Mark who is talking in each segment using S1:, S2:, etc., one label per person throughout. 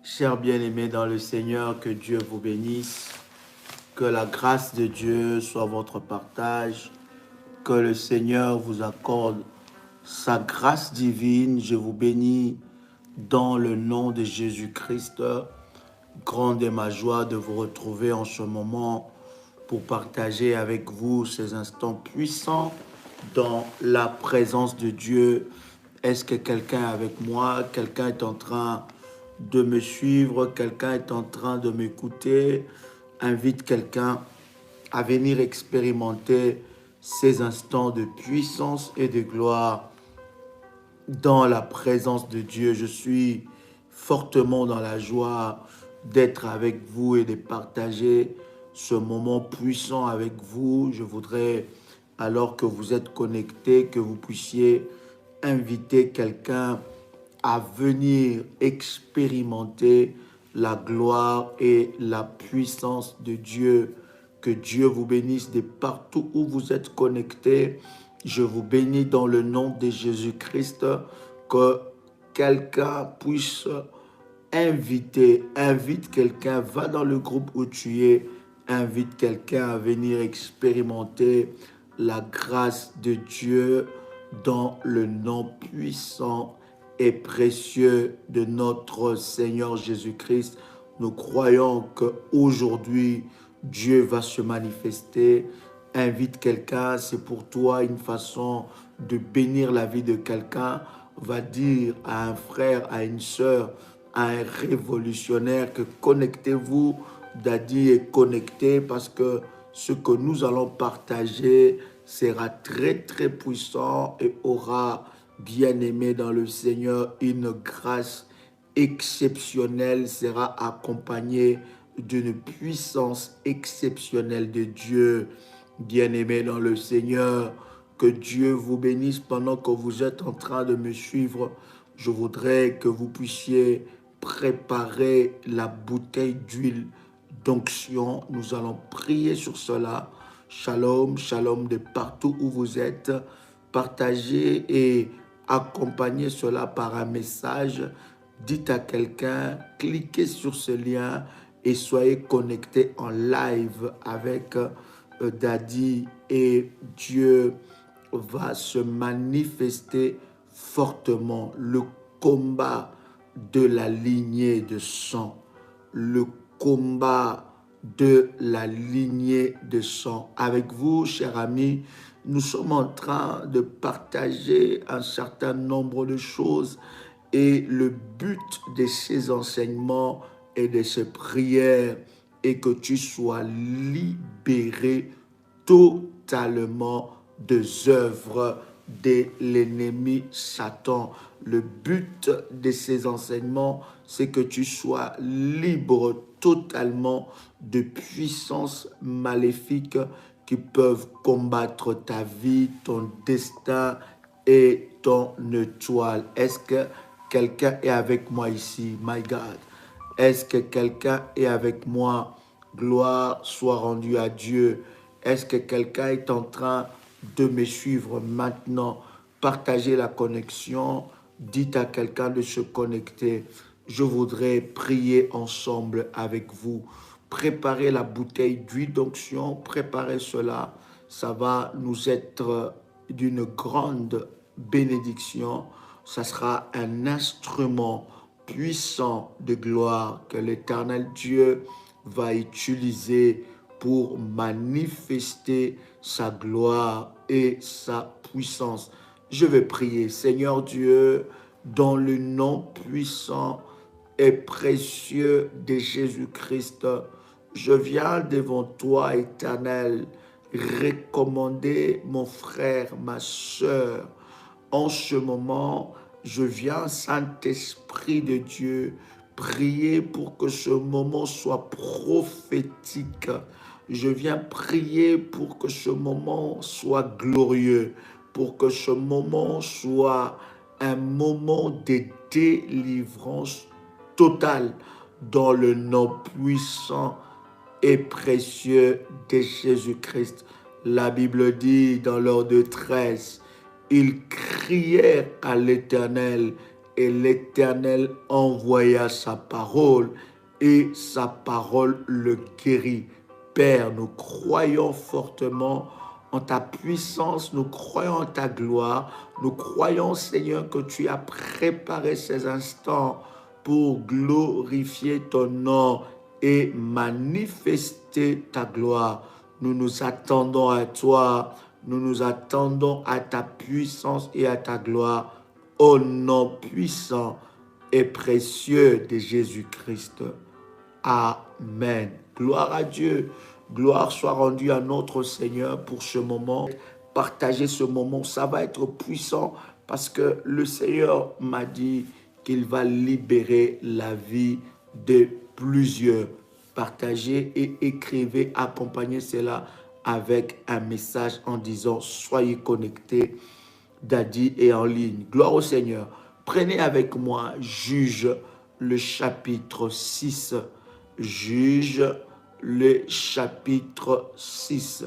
S1: Chers bien-aimés dans le Seigneur, que Dieu vous bénisse, que la grâce de Dieu soit votre partage, que le Seigneur vous accorde sa grâce divine. Je vous bénis dans le nom de Jésus-Christ. Grande est ma joie de vous retrouver en ce moment pour partager avec vous ces instants puissants dans la présence de Dieu. Est-ce que quelqu'un est avec moi? Quelqu'un est en train de me suivre? Quelqu'un est en train de m'écouter? Invite quelqu'un à venir expérimenter ces instants de puissance et de gloire dans la présence de Dieu. Je suis fortement dans la joie d'être avec vous et de partager ce moment puissant avec vous. Je voudrais, alors que vous êtes connectés, que vous puissiez inviter quelqu'un à venir expérimenter la gloire et la puissance de Dieu. Que Dieu vous bénisse de partout où vous êtes connectés. Je vous bénis dans le nom de Jésus-Christ, que quelqu'un puisse invite quelqu'un, va dans le groupe où tu es, invite quelqu'un à venir expérimenter la grâce de Dieu dans le nom puissant et précieux de notre Seigneur Jésus-Christ. Nous croyons qu'aujourd'hui, Dieu va se manifester. Invite quelqu'un, c'est pour toi une façon de bénir la vie de quelqu'un. Va dire à un frère, à une sœur, à un révolutionnaire que connectez-vous. Daddy est connecté parce que ce que nous allons partager sera très très puissant et aura, bien aimé dans le Seigneur, une grâce exceptionnelle, sera accompagné d'une puissance exceptionnelle de Dieu. Bien-aimé dans le Seigneur, que Dieu vous bénisse pendant que vous êtes en train de me suivre. Je voudrais que vous puissiez préparer la bouteille d'huile d'onction. Nous allons prier sur cela. Shalom, shalom de partout où vous êtes. Partagez et accompagnez cela par un message. Dites à quelqu'un, cliquez sur ce lien et soyez connectés en live avec Daddy, et Dieu va se manifester fortement. Le combat de la lignée de sang, le combat de la lignée de sang. Avec vous, chers amis, nous sommes en train de partager un certain nombre de choses et le but de ces enseignements et de ces prières est que tu sois libéré totalement des œuvres de l'ennemi Satan. Le but de ces enseignements, c'est que tu sois libre totalement de puissances maléfiques qui peuvent combattre ta vie, ton destin et ton étoile. Est-ce que quelqu'un est avec moi ici? My God. Est-ce que quelqu'un est avec moi? Gloire soit rendue à Dieu. Est-ce que quelqu'un est en train de me suivre maintenant? Partagez la connexion. Dites à quelqu'un de se connecter. Je voudrais prier ensemble avec vous. Préparez la bouteille d'huile d'onction. Préparez cela. Ça va nous être d'une grande bénédiction. Ça sera un instrument puissant de gloire que l'Éternel Dieu va utiliser pour manifester sa gloire et sa puissance. Je vais prier. Seigneur Dieu, dans le nom puissant et précieux de Jésus-Christ, je viens devant toi, Éternel, recommander mon frère, ma sœur. En ce moment, je viens, Saint-Esprit de Dieu, prier pour que ce moment soit prophétique. Je viens prier pour que ce moment soit glorieux, pour que ce moment soit un moment de délivrance totale dans le nom puissant et précieux de Jésus-Christ. La Bible dit dans l'ordre 13, ils crièrent à l'Éternel et l'Éternel envoya sa parole et sa parole le guérit. Père, nous croyons fortement en ta puissance, nous croyons en ta gloire, nous croyons, Seigneur, que tu as préparé ces instants pour glorifier ton nom et manifester ta gloire. Nous nous attendons à toi, nous nous attendons à ta puissance et à ta gloire, au nom puissant et précieux de Jésus-Christ. Amen. Gloire à Dieu. Gloire soit rendue à notre Seigneur pour ce moment. Partagez ce moment, ça va être puissant parce que le Seigneur m'a dit qu'il va libérer la vie de plusieurs. Partagez et écrivez, accompagnez cela avec un message en disant « Soyez connectés, Daddy est en ligne ». Gloire au Seigneur. Prenez avec moi Juge le chapitre 6. Juge le chapitre 6.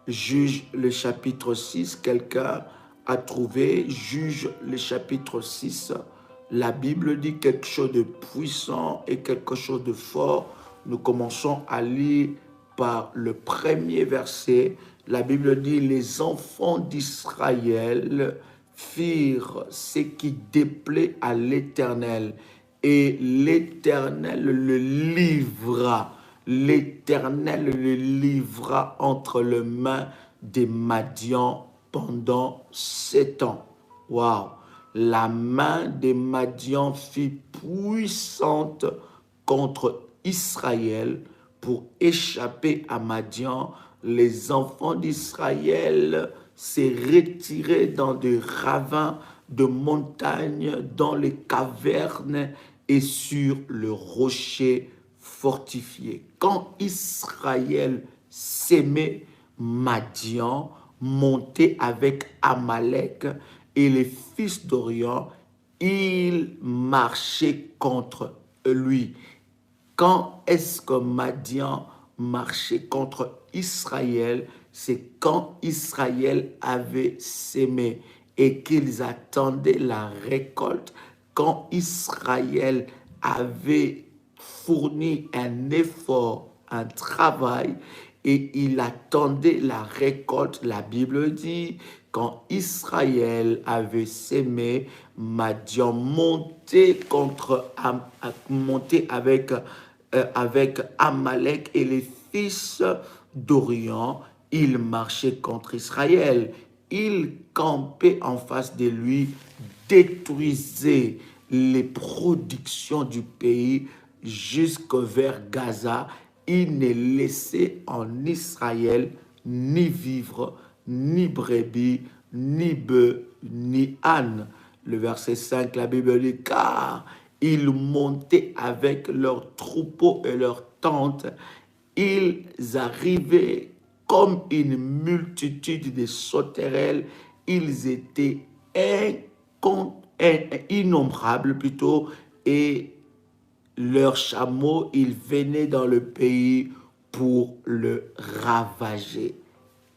S1: Juge le chapitre 6. Quelqu'un a trouvé Juge le chapitre 6. La Bible dit quelque chose de puissant et quelque chose de fort. Nous commençons à lire par le premier verset. La Bible dit « Les enfants d'Israël firent ce qui déplaît à l'Éternel, et l'Éternel le livra. L'Éternel le livra entre les mains des Madians pendant 7 ans. » Waouh! La main des Madians fut puissante contre Israël. Pour échapper à Madian, les enfants d'Israël s'est retiré dans des ravins de montagnes, dans les cavernes et sur le rocher fortifié. Quand Israël s'aimait, Madian montait avec Amalek et les fils d'Orient, ils marchaient contre lui. Quand est-ce que Madian marchait contre Israël? C'est quand Israël avait sémé et qu'ils attendaient la récolte. Quand Israël avait fourni un effort, un travail, et il attendait la récolte. La Bible dit, quand Israël avait sémé, Madian montait avec Amalek et les fils d'Orient. Ils marchaient contre Israël. Ils campaient en face de lui, détruisaient les productions du pays jusque vers Gaza. Ils ne laissaient en Israël ni vivre, ni brebis, ni bœufs, ni ânes. Le verset 5, la Bible dit, car ils montaient avec leurs troupeaux et leurs tentes. Ils arrivaient comme une multitude de sauterelles. Ils étaient innombrables plutôt, et leurs chameaux, ils venaient dans le pays pour le ravager.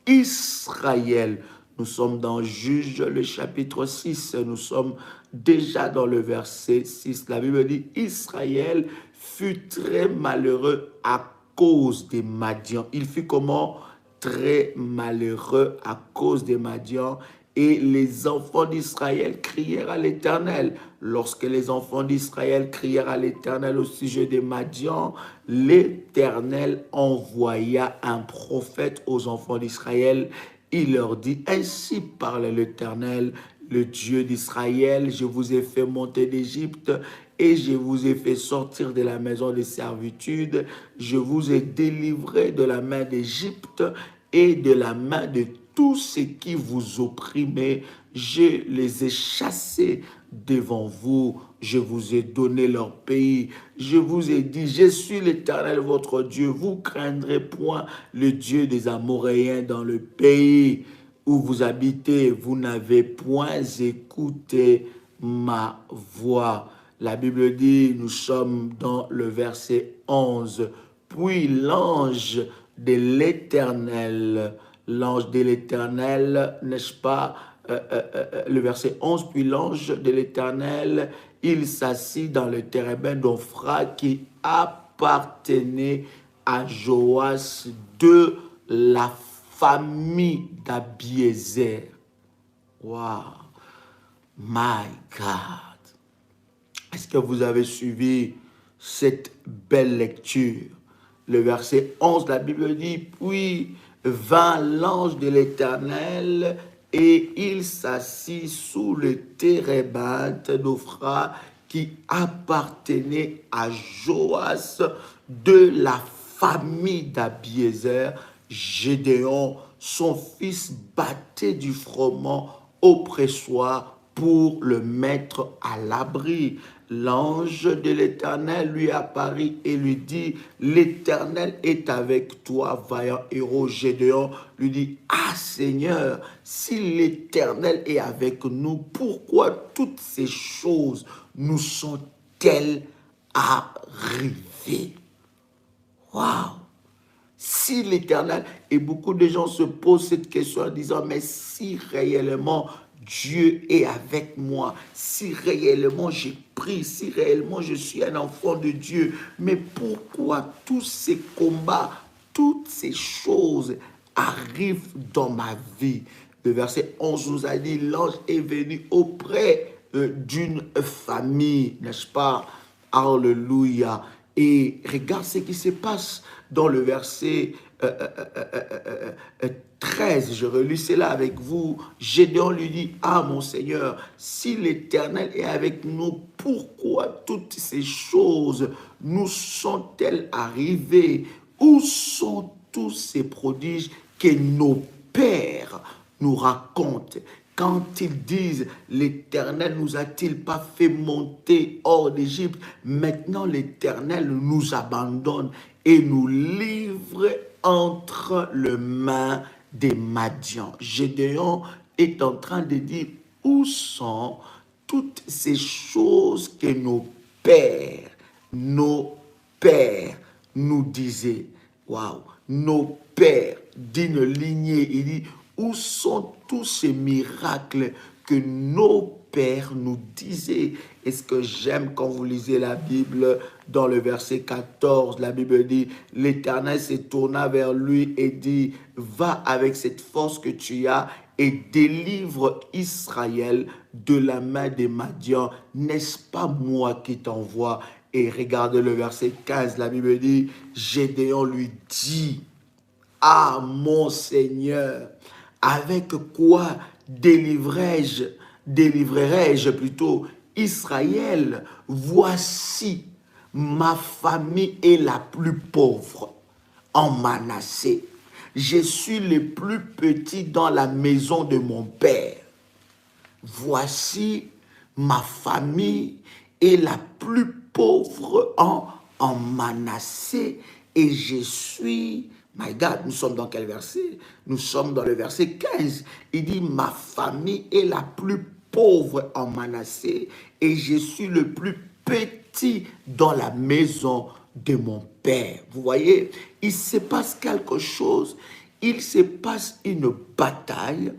S1: Israël, nous sommes dans Juge le chapitre 6, nous sommes déjà dans le verset 6. La Bible dit, Israël fut très malheureux à cause des Madians. Il fut comment? Très malheureux à cause des Madians. Et les enfants d'Israël crièrent à l'Éternel. Lorsque les enfants d'Israël crièrent à l'Éternel au sujet des Madians, l'Éternel envoya un prophète aux enfants d'Israël. Il leur dit, ainsi parle l'Éternel, le Dieu d'Israël, je vous ai fait monter d'Égypte et je vous ai fait sortir de la maison de servitude. Je vous ai délivré de la main d'Égypte et de la main de tous ceux qui vous opprimaient. Je les ai chassés devant vous. Je vous ai donné leur pays. Je vous ai dit, je suis l'Éternel votre Dieu. Vous craindrez point le Dieu des Amoréens dans le pays où vous habitez. Vous n'avez point écouté ma voix. La Bible dit, nous sommes dans le verset 11. Puis l'ange de l'Éternel, n'est-ce pas, le verset 11, puis l'ange de l'Éternel, il s'assit dans le térébin d'Ophra qui appartenait à Joas de la famille d'Abiézer. Wow, my God. Est-ce que vous avez suivi cette belle lecture? Le verset 11, la Bible dit, puis vint l'ange de l'Éternel et il s'assit sous le térébinthe d'Ophra qui appartenait à Joas de la famille d'Abiézer. Gédéon, son fils, battait du froment au pressoir pour le mettre à l'abri. L'ange de l'Éternel lui apparut et lui dit, l'Éternel est avec toi, vaillant héros. Gédéon lui dit, ah Seigneur, si l'Éternel est avec nous, pourquoi toutes ces choses nous sont-elles arrivées? Waouh! Si l'Éternel, et beaucoup de gens se posent cette question en disant, mais si réellement Dieu est avec moi, si réellement j'ai pris, si réellement je suis un enfant de Dieu, mais pourquoi tous ces combats, toutes ces choses arrivent dans ma vie? Le verset 11 nous a dit, l'ange est venu auprès d'une famille, n'est-ce pas? Alléluia. Et regarde ce qui se passe dans le verset 13, je relis cela avec vous. Gédéon lui dit, ah mon Seigneur, si l'Éternel est avec nous, pourquoi toutes ces choses nous sont-elles arrivées? Où sont tous ces prodiges que nos pères nous racontent? Quand ils disent, l'Éternel nous a-t-il pas fait monter hors d'Égypte? Maintenant l'Éternel nous abandonne et nous livre entre les mains des Madians. Gédéon est en train de dire, où sont toutes ces choses que nos pères nous disaient? Waouh! Nos pères d'une lignée, il dit, où sont tous ces miracles que nos pères nous disaient? Et ce que j'aime quand vous lisez la Bible, dans le verset 14, la Bible dit, l'Éternel se tourna vers lui et dit, va avec cette force que tu as et délivre Israël de la main des Madians. N'est-ce pas moi qui t'envoie? Et regardez le verset 15, la Bible dit, Gédéon lui dit, ah mon Seigneur, avec quoi délivrerai-je plutôt Israël? Voici, ma famille est la plus pauvre en Manassé. Je suis le plus petit dans la maison de mon père. Voici, ma famille est la plus pauvre en Manassé et je suis... My God, nous sommes dans quel verset? Nous sommes dans le verset 15. Il dit, ma famille est la plus pauvre en Manassé et je suis le plus petit dans la maison de mon père. Vous voyez, il se passe quelque chose, il se passe une bataille,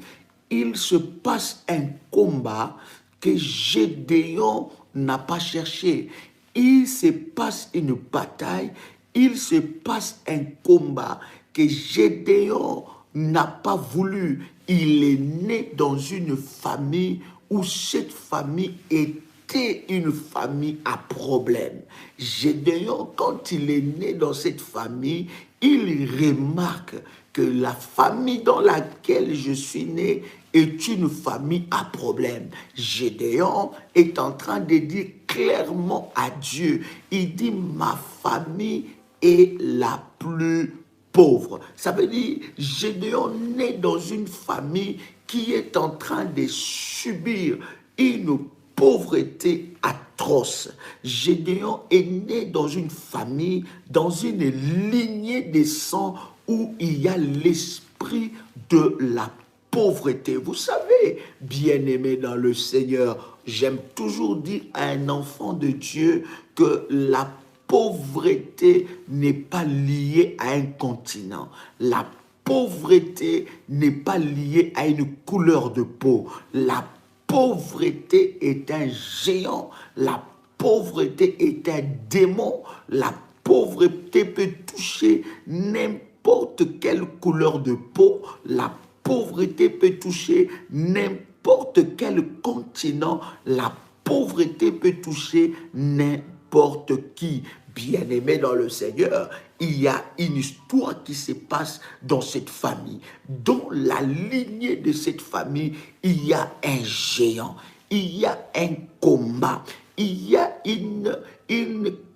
S1: il se passe un combat que Gédéon n'a pas cherché. Il se passe une bataille, il se passe un combat que Gédéon n'a pas voulu. Il est né dans une famille où cette famille était une famille à problème. Gédéon, quand il est né dans cette famille, il remarque que la famille dans laquelle je suis né est une famille à problème. Gédéon est en train de dire clairement à Dieu, il dit, ma famille est la plus pauvre. Ça veut dire, Gédéon naît dans une famille qui est en train de subir une pauvreté atroce. Gédéon est né dans une famille, dans une lignée de sang où il y a l'esprit de la pauvreté. Vous savez, bien-aimé dans le Seigneur, j'aime toujours dire à un enfant de Dieu que la pauvreté n'est pas liée à un continent. La pauvreté n'est pas liée à une couleur de peau. La pauvreté est un géant. La pauvreté est un démon. La pauvreté peut toucher n'importe quelle couleur de peau. La pauvreté peut toucher n'importe quel continent. La pauvreté peut toucher n'importe qui. Bien-aimé dans le Seigneur, il y a une histoire qui se passe dans cette famille. Dans la lignée de cette famille, il y a un géant, il y a un combat, il y a une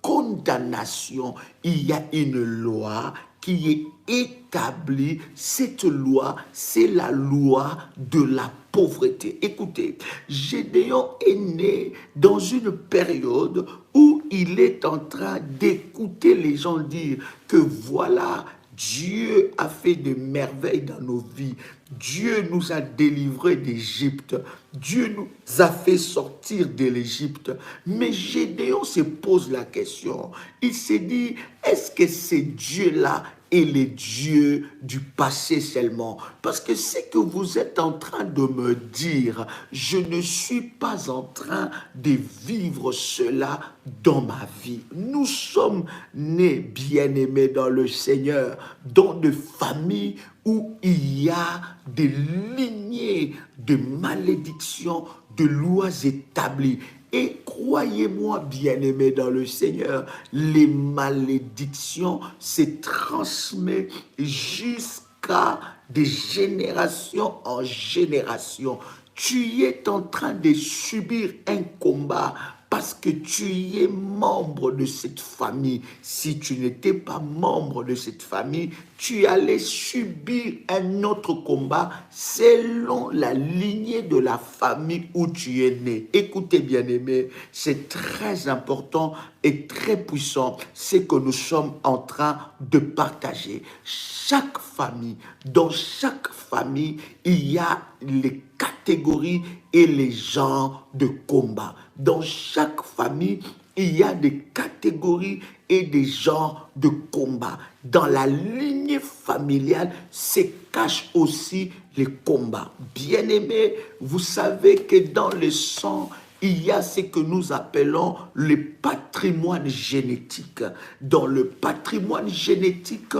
S1: condamnation, il y a une loi qui est établie. Cette loi, c'est la loi de la pauvreté. Écoutez, Gédéon est né dans une période où il est en train d'écouter les gens dire que voilà, Dieu a fait des merveilles dans nos vies. Dieu nous a délivrés d'Égypte. Dieu nous a fait sortir de l'Égypte. Mais Gédéon se pose la question. Il s'est dit, est-ce que ces dieux-là est le Dieu du passé seulement? Parce que ce que vous êtes en train de me dire, je ne suis pas en train de vivre cela dans ma vie. Nous sommes nés, bien-aimés dans le Seigneur, dans des familles où il y a des lignées de malédictions, de lois établies. Et croyez-moi, bien-aimés dans le Seigneur, les malédictions se transmettent jusqu'à des générations en génération. Tu es en train de subir un combat parce que tu es membre de cette famille. Si tu n'étais pas membre de cette famille, tu allais subir un autre combat selon la lignée de la famille où tu es né. Écoutez, bien-aimés, c'est très important et très puissant ce que nous sommes en train de partager. Chaque famille, dans chaque famille, il y a les catégories et les genres de combat. Dans chaque famille, il y a des catégories et des genres de combat. Dans la lignée familiale se cachent aussi les combats. Bien-aimés, vous savez que dans le sang, il y a ce que nous appelons le patrimoine génétique. Dans le patrimoine génétique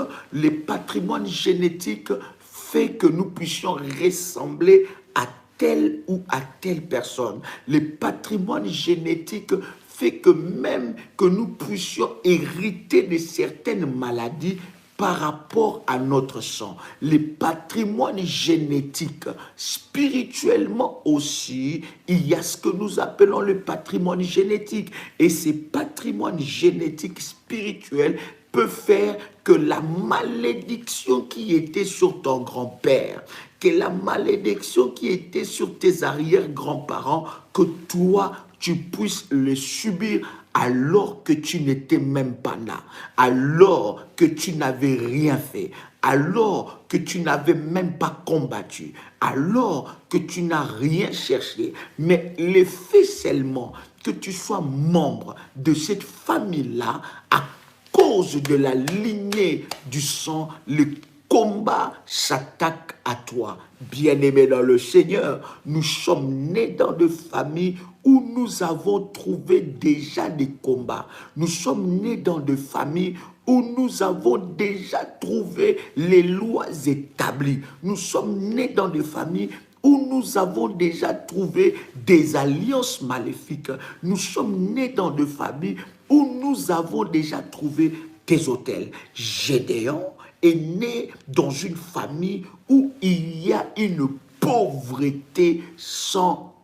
S1: fait que nous puissions ressembler à telle ou à telle personne. Le patrimoine génétique fait que même que nous puissions hériter de certaines maladies par rapport à notre sang. Le patrimoine génétique, spirituellement aussi, il y a ce que nous appelons le patrimoine génétique. Et ce patrimoine génétique spirituel peut faire que la malédiction qui était sur ton grand-père, que la malédiction qui était sur tes arrière-grands-parents, que toi, tu puisses le subir alors que tu n'étais même pas là, alors que tu n'avais rien fait, alors que tu n'avais même pas combattu, alors que tu n'as rien cherché. Mais le fait seulement que tu sois membre de cette famille-là, à cause de la lignée du sang, le combat s'attaque à toi. Bien-aimés dans le Seigneur, nous sommes nés dans des familles où nous avons trouvé déjà des combats. Nous sommes nés dans des familles où nous avons déjà trouvé les lois établies. Nous sommes nés dans des familles où nous avons déjà trouvé des alliances maléfiques. Nous sommes nés dans des familles où nous avons déjà trouvé des autels. Gédéon est né dans une famille où il y a une pauvreté sans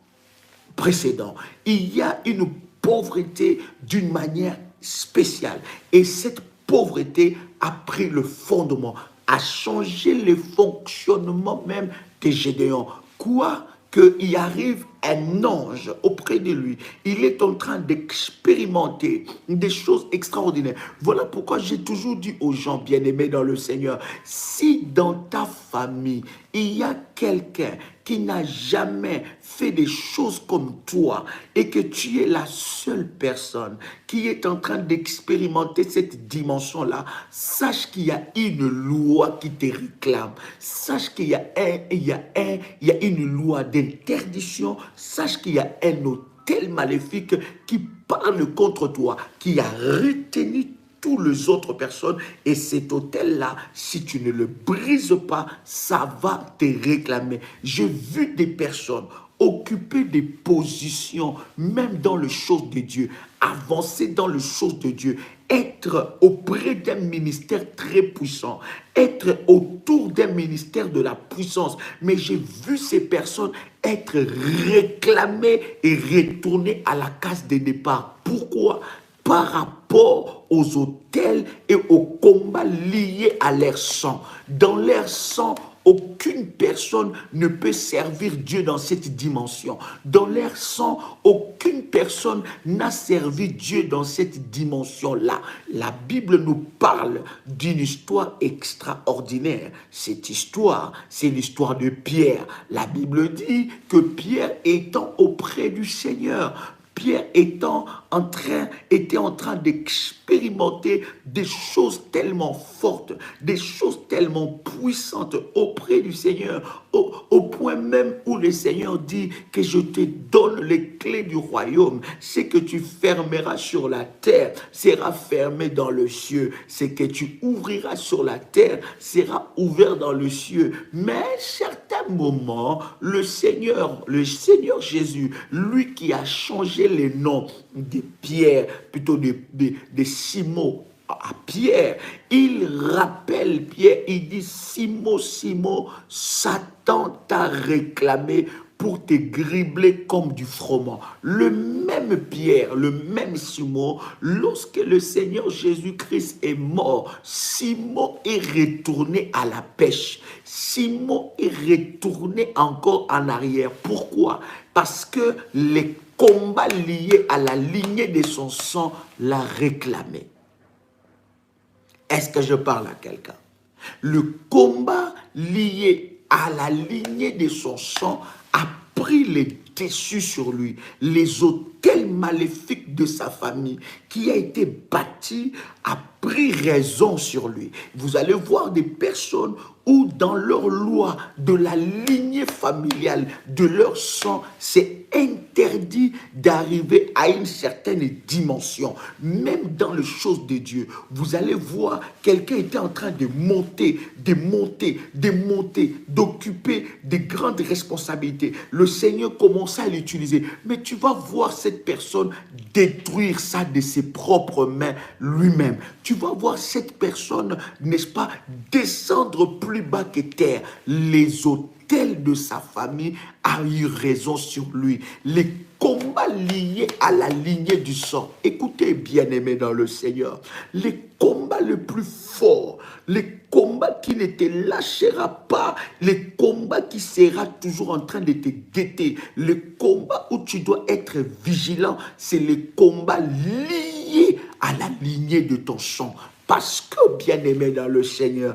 S1: précédent. Il y a une pauvreté d'une manière spéciale. Et cette pauvreté a pris le fondement, a changé le fonctionnement même de Gédéon. Quoi qu'il arrive un ange auprès de lui. Il est en train d'expérimenter des choses extraordinaires. Voilà pourquoi j'ai toujours dit aux gens bien-aimés dans le Seigneur, si dans ta famille, il y a quelqu'un qui n'a jamais fait des choses comme toi et que tu es la seule personne qui est en train d'expérimenter cette dimension-là, sache qu'il y a une loi qui te réclame. Sache qu'il y a une loi d'interdiction. Sache qu'il y a un hôtel maléfique qui parle contre toi, qui a retenu toutes les autres personnes, et cet hôtel-là, si tu ne le brises pas, ça va te réclamer. J'ai vu des personnes occuper des positions, même dans les choses de Dieu, avancer dans les choses de Dieu, être auprès d'un ministère très puissant, être autour d'un ministère de la puissance. Mais j'ai vu ces personnes être réclamées et retournées à la case de départ. Pourquoi? Par rapport aux autels et aux combats liés à leur sang. Dans leur sang, aucune personne ne peut servir Dieu dans cette dimension. Dans leur sang, aucune personne n'a servi Dieu dans cette dimension-là. La Bible nous parle d'une histoire extraordinaire. Cette histoire, c'est l'histoire de Pierre. La Bible dit que Pierre étant auprès du Seigneur, Pierre était en train d'expérimenter des choses tellement fortes, des choses tellement puissantes auprès du Seigneur, au point même où le Seigneur dit que je te donne les clés du royaume. Ce que tu fermeras sur la terre sera fermé dans le ciel. Ce que tu ouvriras sur la terre sera ouvert dans le ciel. Mais à un certain moment, le Seigneur Jésus, lui qui a changé les noms de Pierre, plutôt de Simon à Pierre, il rappelle Pierre, il dit: Simon, Simon, Satan t'a réclamé pour te gribler comme du froment. Le même Pierre, le même Simon, lorsque le Seigneur Jésus-Christ est mort, Simon est retourné à la pêche. Simon est retourné encore en arrière. Pourquoi? Parce que les combats liés à la lignée de son sang l'a réclamé. Est-ce que je parle à quelqu'un? Le combat lié à la lignée de son sang a pris les dessus sur lui. Les autels maléfiques de sa famille qui a été bâti a pris raison sur lui. Vous allez voir des personnes où dans leur loi de la lignée familiale, de leur sang, c'est interdit d'arriver à une certaine dimension. Même dans les choses de Dieu, vous allez voir quelqu'un était en train de monter, d'occuper de grandes responsabilités. Le Seigneur commençait à l'utiliser. Mais tu vas voir cette personne détruire ça de ses propres mains lui-même. Tu vas voir cette personne, n'est-ce pas, descendre plus bas que terre. Les autels de sa famille a eu raison sur lui. Les combats liés à la lignée du sang. Écoutez, bien-aimés dans le Seigneur, les combats les plus forts, les combats qui ne te lâchera pas, les combats qui sera toujours en train de te guetter, les combats où tu dois être vigilant, c'est les combats liés à la lignée de ton sang. Parce que, bien-aimé dans le Seigneur,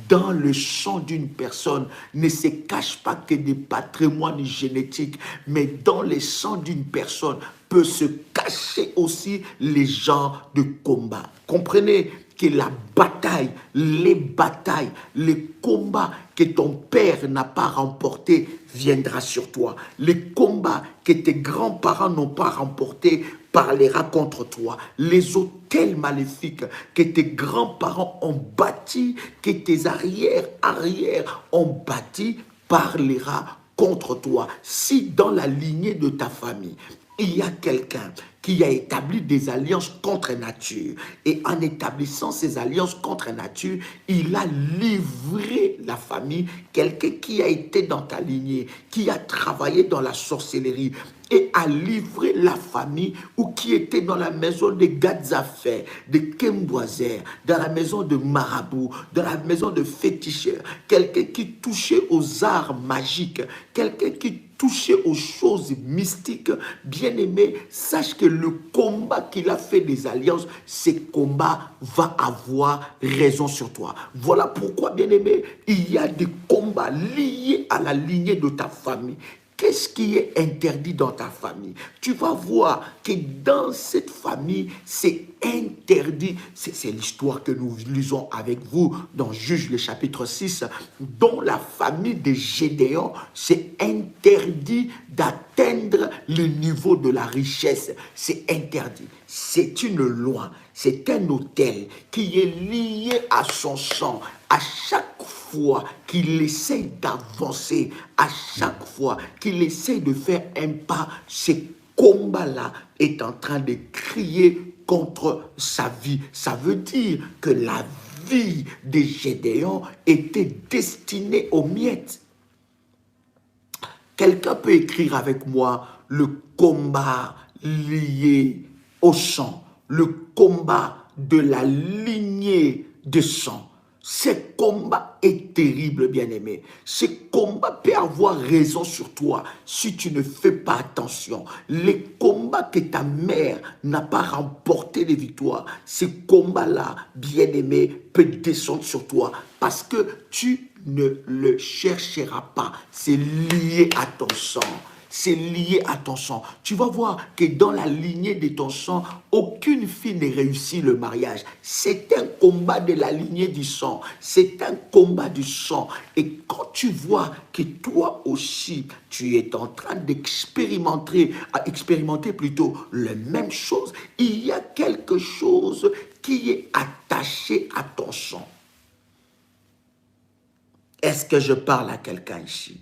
S1: dans le sang d'une personne ne se cache pas que des patrimoines génétiques, mais dans le sang d'une personne peut se cacher aussi les genres de combat. Comprenez que la bataille, les combats que ton père n'a pas remportés viendra sur toi. Les combats que tes grands-parents n'ont pas remportés parlera contre toi. Les autels maléfiques que tes grands-parents ont bâtis, que tes arrière ont bâtis, parlera contre toi. Si dans la lignée de ta famille, il y a quelqu'un qui a établi des alliances contre nature. Et en établissant ces alliances contre nature, il a livré la famille, quelqu'un qui a été dans ta lignée, qui a travaillé dans la sorcellerie, et a livré la famille ou qui était dans la maison des Gadzafais, de Kemboiser, dans la maison de Marabout, dans la maison de féticheurs, quelqu'un qui touchait aux arts magiques, quelqu'un qui toucher aux choses mystiques, bien-aimé, sache que le combat qu'il a fait des alliances, ce combat va avoir raison sur toi. Voilà pourquoi, bien-aimé, il y a des combats liés à la lignée de ta famille. Qu'est-ce qui est interdit dans ta famille? Tu vas voir que dans cette famille, c'est interdit. C'est l'histoire que nous lisons avec vous dans Juge le chapitre 6. Dans la famille de Gédéon, c'est interdit d'atteindre le niveau de la richesse. C'est interdit. C'est une loi. C'est un autel qui est lié à son sang. À chaque fois qu'il essaie d'avancer, à chaque fois qu'il essaie de faire un pas, ce combat-là est en train de crier contre sa vie. Ça veut dire que la vie de Gédéon était destinée aux miettes. Quelqu'un peut écrire avec moi le combat lié au sang, le combat de la lignée de sang. Ce combat est terrible, bien-aimé. Ce combat peut avoir raison sur toi si tu ne fais pas attention. Les combats que ta mère n'a pas remporté les victoires, ce combat-là, bien-aimé, peut descendre sur toi parce que tu ne le chercheras pas. C'est lié à ton sang. C'est lié à ton sang. Tu vas voir que dans la lignée de ton sang, aucune fille ne réussit le mariage. C'est un combat de la lignée du sang. C'est un combat du sang. Et quand tu vois que toi aussi, tu es en train d'expérimenter plutôt la même chose, il y a quelque chose qui est attaché à ton sang. Est-ce que je parle à quelqu'un ici?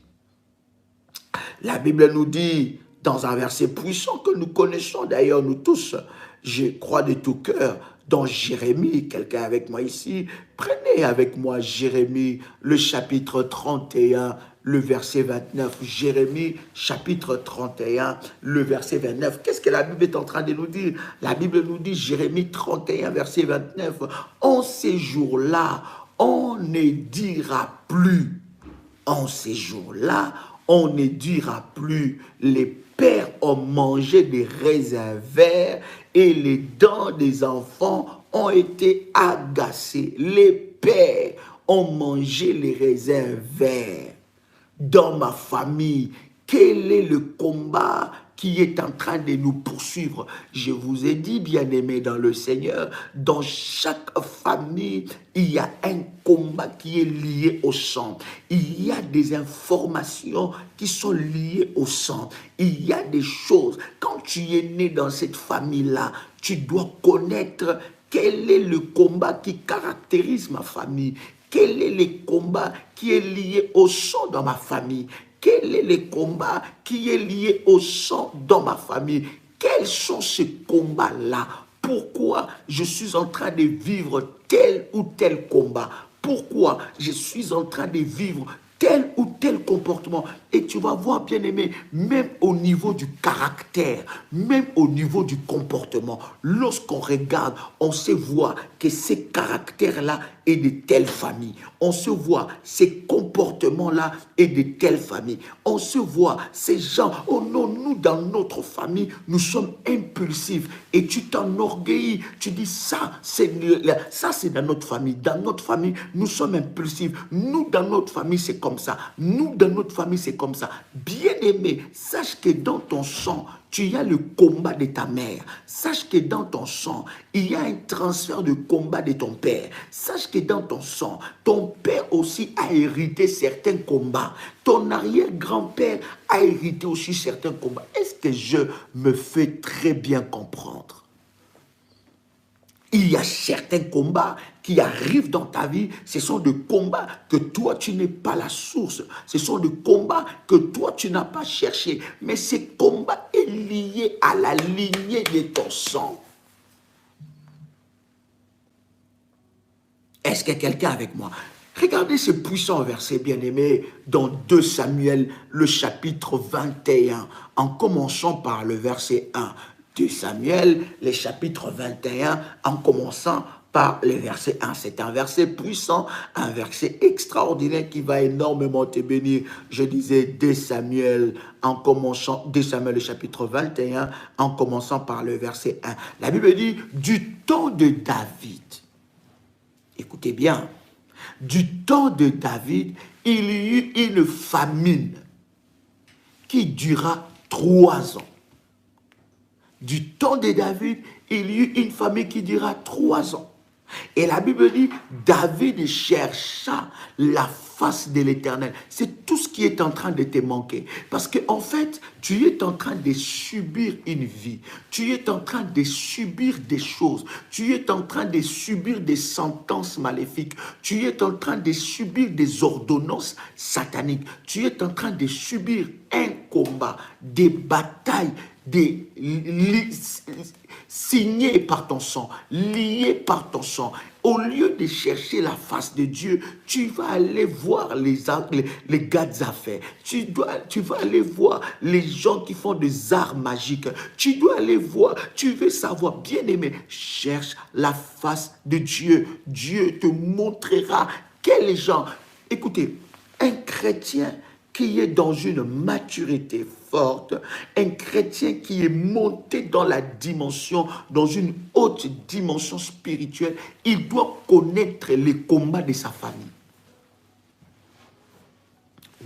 S1: La Bible nous dit, dans un verset puissant que nous connaissons d'ailleurs nous tous, je crois de tout cœur, dans Jérémie, quelqu'un avec moi ici, prenez avec moi Jérémie, le chapitre 31, le verset 29. Jérémie, chapitre 31, le verset 29. Qu'est-ce que la Bible est en train de nous dire? La Bible nous dit, Jérémie 31, verset 29, en ces jours-là, on ne dira plus, en ces jours-là, on ne dira plus, les pères ont mangé des raisins verts et les dents des enfants ont été agacées. Les pères ont mangé les raisins verts. Dans ma famille, quel est le combat qui est en train de nous poursuivre? Je vous ai dit, bien-aimés dans le Seigneur, dans chaque famille, il y a un combat qui est lié au sang. Il y a des informations qui sont liées au sang. Il y a des choses. Quand tu es né dans cette famille-là, tu dois connaître quel est le combat qui caractérise ma famille. Quel est le combat qui est lié au sang dans ma famille? Quel est le combat qui est lié au sang dans ma famille? Quels sont ces combats-là? Pourquoi je suis en train de vivre tel ou tel combat? Pourquoi je suis en train de vivre tel ou tel comportement? Et tu vas voir, bien-aimé, même au niveau du caractère, même au niveau du comportement, lorsqu'on regarde, on se voit que ces caractères-là est de telle famille. On se voit ces comportements-là est de telle famille. On se voit ces gens, oh non, nous dans notre famille, nous sommes impulsifs. Et tu t'enorgueillis, tu dis ça c'est dans notre famille. Dans notre famille, nous sommes impulsifs. Nous dans notre famille, c'est comme ça. Nous dans notre famille, c'est comme ça. Bien-aimé, sache que dans ton sang, tu as le combat de ta mère. Sache que dans ton sang, il y a un transfert de combat de ton père. Sache que dans ton sang, ton père aussi a hérité certains combats. Ton arrière-grand-père a hérité aussi certains combats. Est-ce que je me fais très bien comprendre? Il y a certains combats qui arrivent dans ta vie. Ce sont des combats que toi, tu n'es pas la source. Ce sont des combats que toi, tu n'as pas cherché. Mais ces combats est lié à la lignée de ton sang. Est-ce que quelqu'un avec moi? Regardez ce puissant verset, bien-aimé, dans 2 Samuel, le chapitre 21, en commençant par le verset 1. 2 Samuel, les chapitres 21, en commençant par le verset 1. C'est un verset puissant, un verset extraordinaire qui va énormément te bénir. Je disais 2 Samuel, en commençant, 2 Samuel, le chapitre 21, en commençant par le verset 1. La Bible dit, du temps de David, écoutez bien, du temps de David, il y eut une famine qui dura 3 ans. Du temps de David, il y eut une famine qui dura 3 ans. Et la Bible dit, David chercha la face de l'Éternel. C'est tout ce qui est en train de te manquer. Parce qu'en fait, tu es en train de subir une vie. Tu es en train de subir des choses. Tu es en train de subir des sentences maléfiques. Tu es en train de subir des ordonnances sataniques. Tu es en train de subir un combat, des batailles, signé par ton sang, lié par ton sang. Au lieu de chercher la face de Dieu, tu vas aller voir les gars d'affaires. Tu vas aller voir les gens qui font des arts magiques. Tu dois aller voir, tu veux savoir, bien-aimé, cherche la face de Dieu. Dieu te montrera quels gens. Écoutez, un chrétien qui est dans une maturité forte, un chrétien qui est monté dans la dimension, dans une haute dimension spirituelle, il doit connaître les combats de sa famille.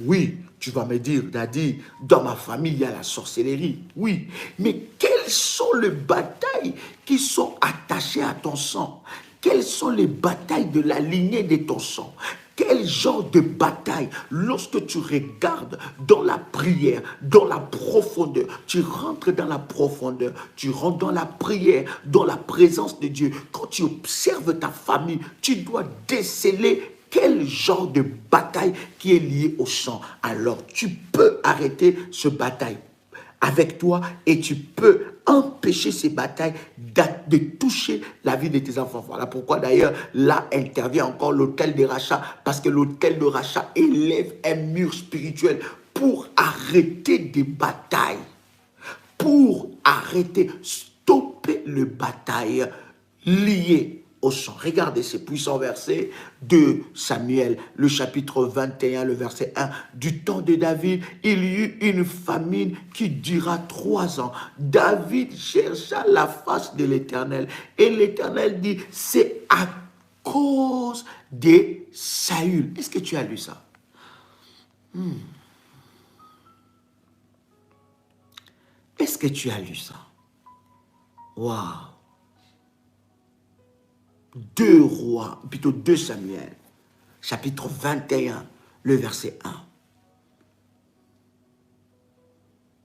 S1: Oui, tu vas me dire, Daddy, dans ma famille, il y a la sorcellerie. Oui, mais quelles sont les batailles qui sont attachées à ton sang? Quelles sont les batailles de la lignée de ton sang? Quel genre de bataille, lorsque tu regardes dans la prière, dans la profondeur, tu rentres dans la profondeur, tu rentres dans la prière, dans la présence de Dieu. Quand tu observes ta famille, tu dois déceler quel genre de bataille qui est lié au sang. Alors tu peux arrêter ce bataille avec toi et tu peux empêcher ces batailles de toucher la vie de tes enfants. Voilà pourquoi d'ailleurs là intervient encore l'autel de rachat, parce que l'autel de rachat élève un mur spirituel pour arrêter des batailles, pour arrêter, stopper les batailles liées au sang. Regardez ces puissants versets de Samuel, le chapitre 21, le verset 1. Du temps de David, il y eut une famine qui dura 3 ans. David chercha la face de l'Éternel. Et l'Éternel dit, c'est à cause de Saül. Est-ce que tu as lu ça? Est-ce que tu as lu ça? Waouh! 2 Rois, plutôt 2 Samuel, chapitre 21, le verset 1.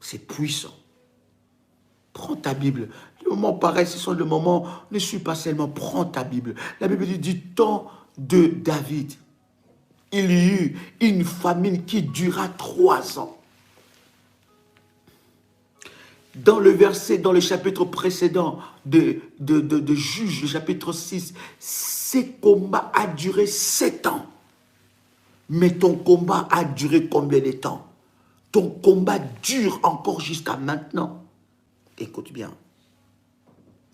S1: C'est puissant. Prends ta Bible. Les moments pareils, ce sont les moments, ne suis pas seulement, prends ta Bible. La Bible dit, du temps de David, il y eut une famine qui dura 3 ans. Dans le verset, dans le chapitre précédent de Juges, le chapitre 6, ce combat a duré 7 ans. Mais ton combat a duré combien de temps? Ton combat dure encore jusqu'à maintenant. Écoute bien.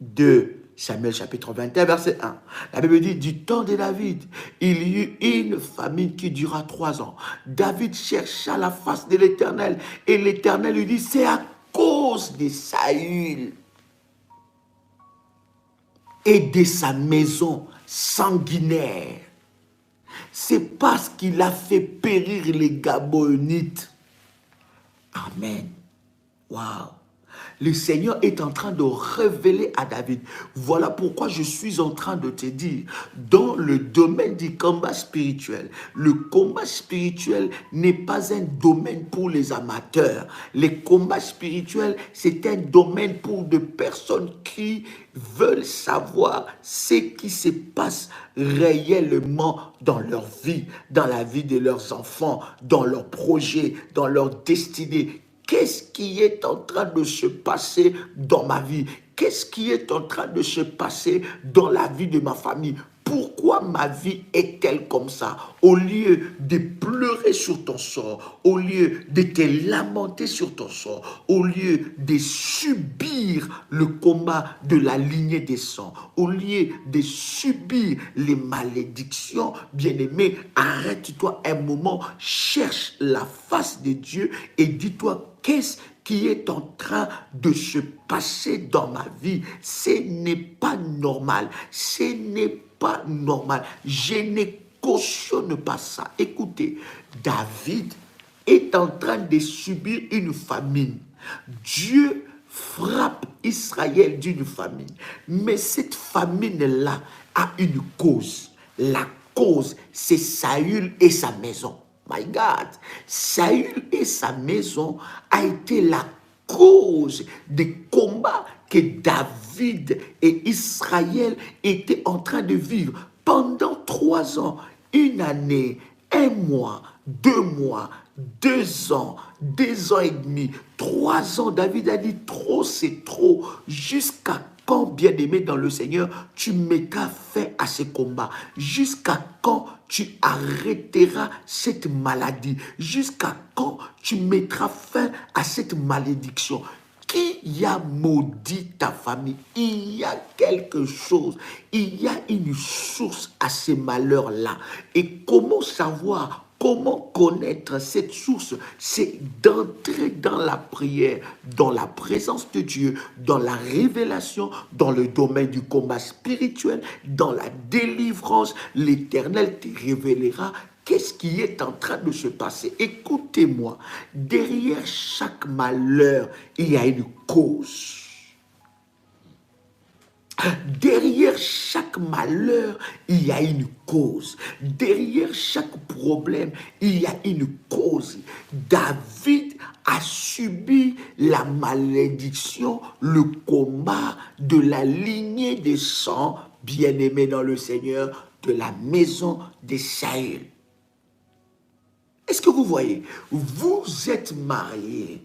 S1: 2 Samuel chapitre 21, verset 1. La Bible dit, du temps de David, il y eut une famine qui dura 3 ans. David chercha la face de l'Éternel et l'Éternel lui dit, c'est à cause de Saül et de sa maison sanguinaire. C'est parce qu'il a fait périr les Gabaonites. Amen. Waouh. Le Seigneur est en train de révéler à David. Voilà pourquoi je suis en train de te dire, dans le domaine du combat spirituel, le combat spirituel n'est pas un domaine pour les amateurs. Le combat spirituel, c'est un domaine pour des personnes qui veulent savoir ce qui se passe réellement dans leur vie, dans la vie de leurs enfants, dans leurs projets, dans leur destinée. Qu'est-ce qui est en train de se passer dans ma vie? Qu'est-ce qui est en train de se passer dans la vie de ma famille? Pourquoi pourquoi ma vie est-elle comme ça? Au lieu de pleurer sur ton sort, au lieu de te lamenter sur ton sort, au lieu de subir le combat de la lignée des sangs, au lieu de subir les malédictions, bien-aimé, arrête-toi un moment, cherche la face de Dieu et dis-toi, qu'est-ce qui est en train de se passer dans ma vie? Ce n'est pas normal. Ce n'est pas normal. Je ne cautionne pas ça. Écoutez, David est en train de subir une famine. Dieu frappe Israël d'une famine. Mais cette famine-là a une cause. La cause, c'est Saül et sa maison. My God, Saül et sa maison a été la cause des combats que David et Israël étaient en train de vivre pendant 3 ans, 1 année, 1 mois, 2 mois, 2 ans, 2 ans et demi, 3 ans. David a dit trop, c'est trop. Jusqu'à quand, bien-aimé dans le Seigneur, tu mettras fin à ce combat? Jusqu'à quand tu arrêteras cette maladie? Jusqu'à quand tu mettras fin à cette malédiction? Qui a maudit ta famille? Il y a quelque chose, il y a une source à ces malheurs-là. Et comment savoir? Comment connaître cette source? C'est d'entrer dans la prière, dans la présence de Dieu, dans la révélation, dans le domaine du combat spirituel, dans la délivrance. L'Éternel te révélera qu'est-ce qui est en train de se passer. Écoutez-moi, derrière chaque malheur, il y a une cause. Derrière chaque malheur, il y a une cause. Derrière chaque problème, il y a une cause. David a subi la malédiction, le combat de la lignée des sangs, bien-aimés dans le Seigneur, de la maison de Saül. Est-ce que vous voyez? Vous êtes mariés.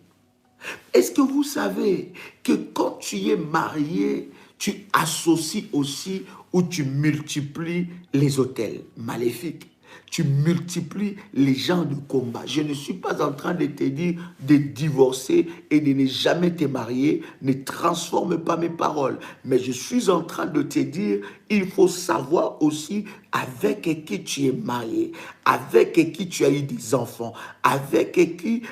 S1: Est-ce que vous savez que quand tu es marié, tu associes aussi ou tu multiplies les autels maléfiques? Tu multiplies les gens de combat. Je ne suis pas en train de te dire de divorcer et de ne jamais te marier. Ne transforme pas mes paroles. Mais je suis en train de te dire, il faut savoir aussi avec qui tu es marié, avec qui tu as eu des enfants, avec qui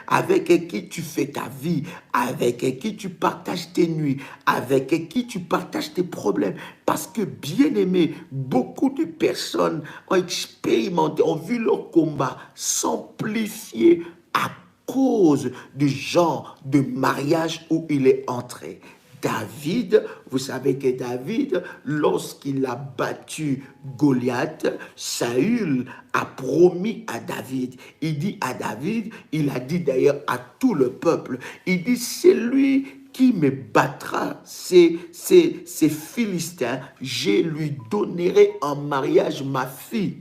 S1: tu fais ta vie, avec qui tu partages tes nuits, avec qui tu partages tes problèmes. Parce que, bien aimé, beaucoup de personnes ont expérimenté, ont vu leur combat s'amplifier à cause du genre de mariage où il est entré. David, vous savez que David, lorsqu'il a battu Goliath, Saül a promis à David, il dit à David, il a dit d'ailleurs à tout le peuple, il dit, c'est lui qui me battra, ces Philistins, je lui donnerai en mariage ma fille.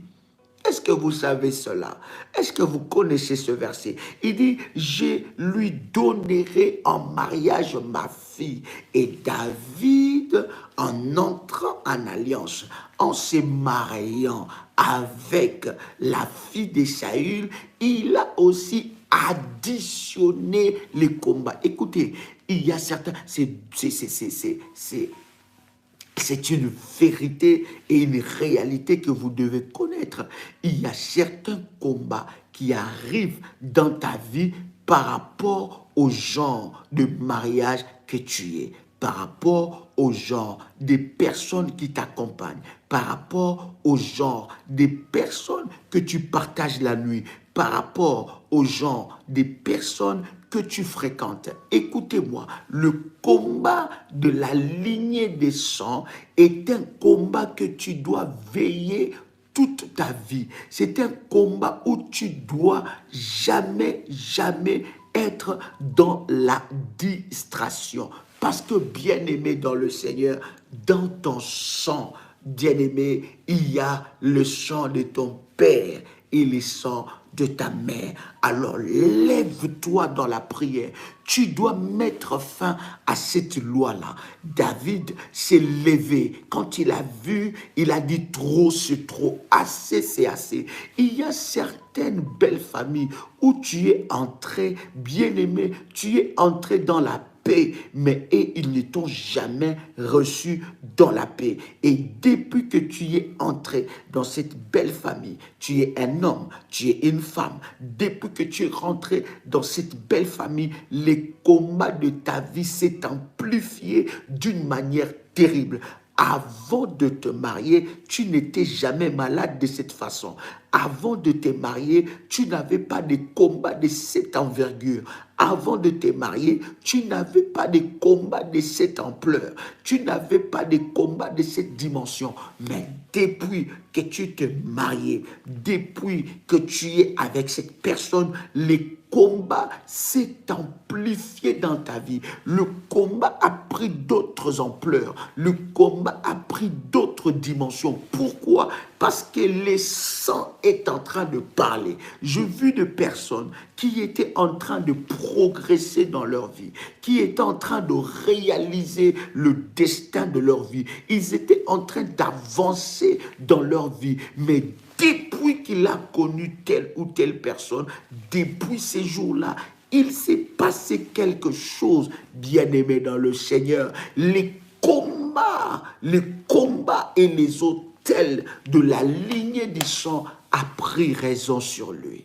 S1: Est-ce que vous savez cela? Est-ce que vous connaissez ce verset? Il dit, je lui donnerai en mariage ma fille. Et David, en entrant en alliance, en se mariant avec la fille de Saül, il a aussi additionné les combats. Écoutez, il y a certains, c'est une vérité et une réalité que vous devez connaître. Il y a certains combats qui arrivent dans ta vie par rapport au genre de mariage que tu es, par rapport au genre des personnes qui t'accompagnent, par rapport au genre des personnes que tu partages la nuit, par rapport au genre des personnes que tu fréquentes. Écoutez-moi, le combat de la lignée des sangs est un combat que tu dois veiller toute ta vie. C'est un combat où tu dois jamais être dans la distraction. Parce que, bien-aimé dans le Seigneur, dans ton sang, bien-aimé, il y a le sang de ton père et le sang de ta mère. Alors lève-toi dans la prière. Tu dois mettre fin à cette loi-là. David s'est levé. Quand il a vu, il a dit trop, c'est trop. Assez, c'est assez. Il y a certaines belles familles où tu es entré, bien-aimé, tu es entré dans la paix, mais ils ne t'ont jamais reçu dans la paix. Et depuis que tu es entré dans cette belle famille, tu es un homme, tu es une femme, depuis que tu es rentré dans cette belle famille, les combats de ta vie s'est amplifié d'une manière terrible. Avant de te marier, tu n'étais jamais malade de cette façon. Avant de te marier, tu n'avais pas de combat de cette envergure. Avant de te marier, tu n'avais pas de combat de cette ampleur. Tu n'avais pas de combat de cette dimension. Mais depuis que tu te marié, depuis que tu es avec cette personne, les combat s'est amplifié dans ta vie. Le combat a pris d'autres ampleurs. Le combat a pris d'autres dimensions. Pourquoi? Parce que le sang est en train de parler. J'ai vu de personnes qui étaient en train de progresser dans leur vie, qui étaient en train de réaliser le destin de leur vie. Ils étaient en train d'avancer dans leur vie, mais depuis qu'il a connu telle ou telle personne, depuis ces jours-là, il s'est passé quelque chose, bien-aimé dans le Seigneur. Les combats et les autels de la lignée du sang a pris raison sur lui.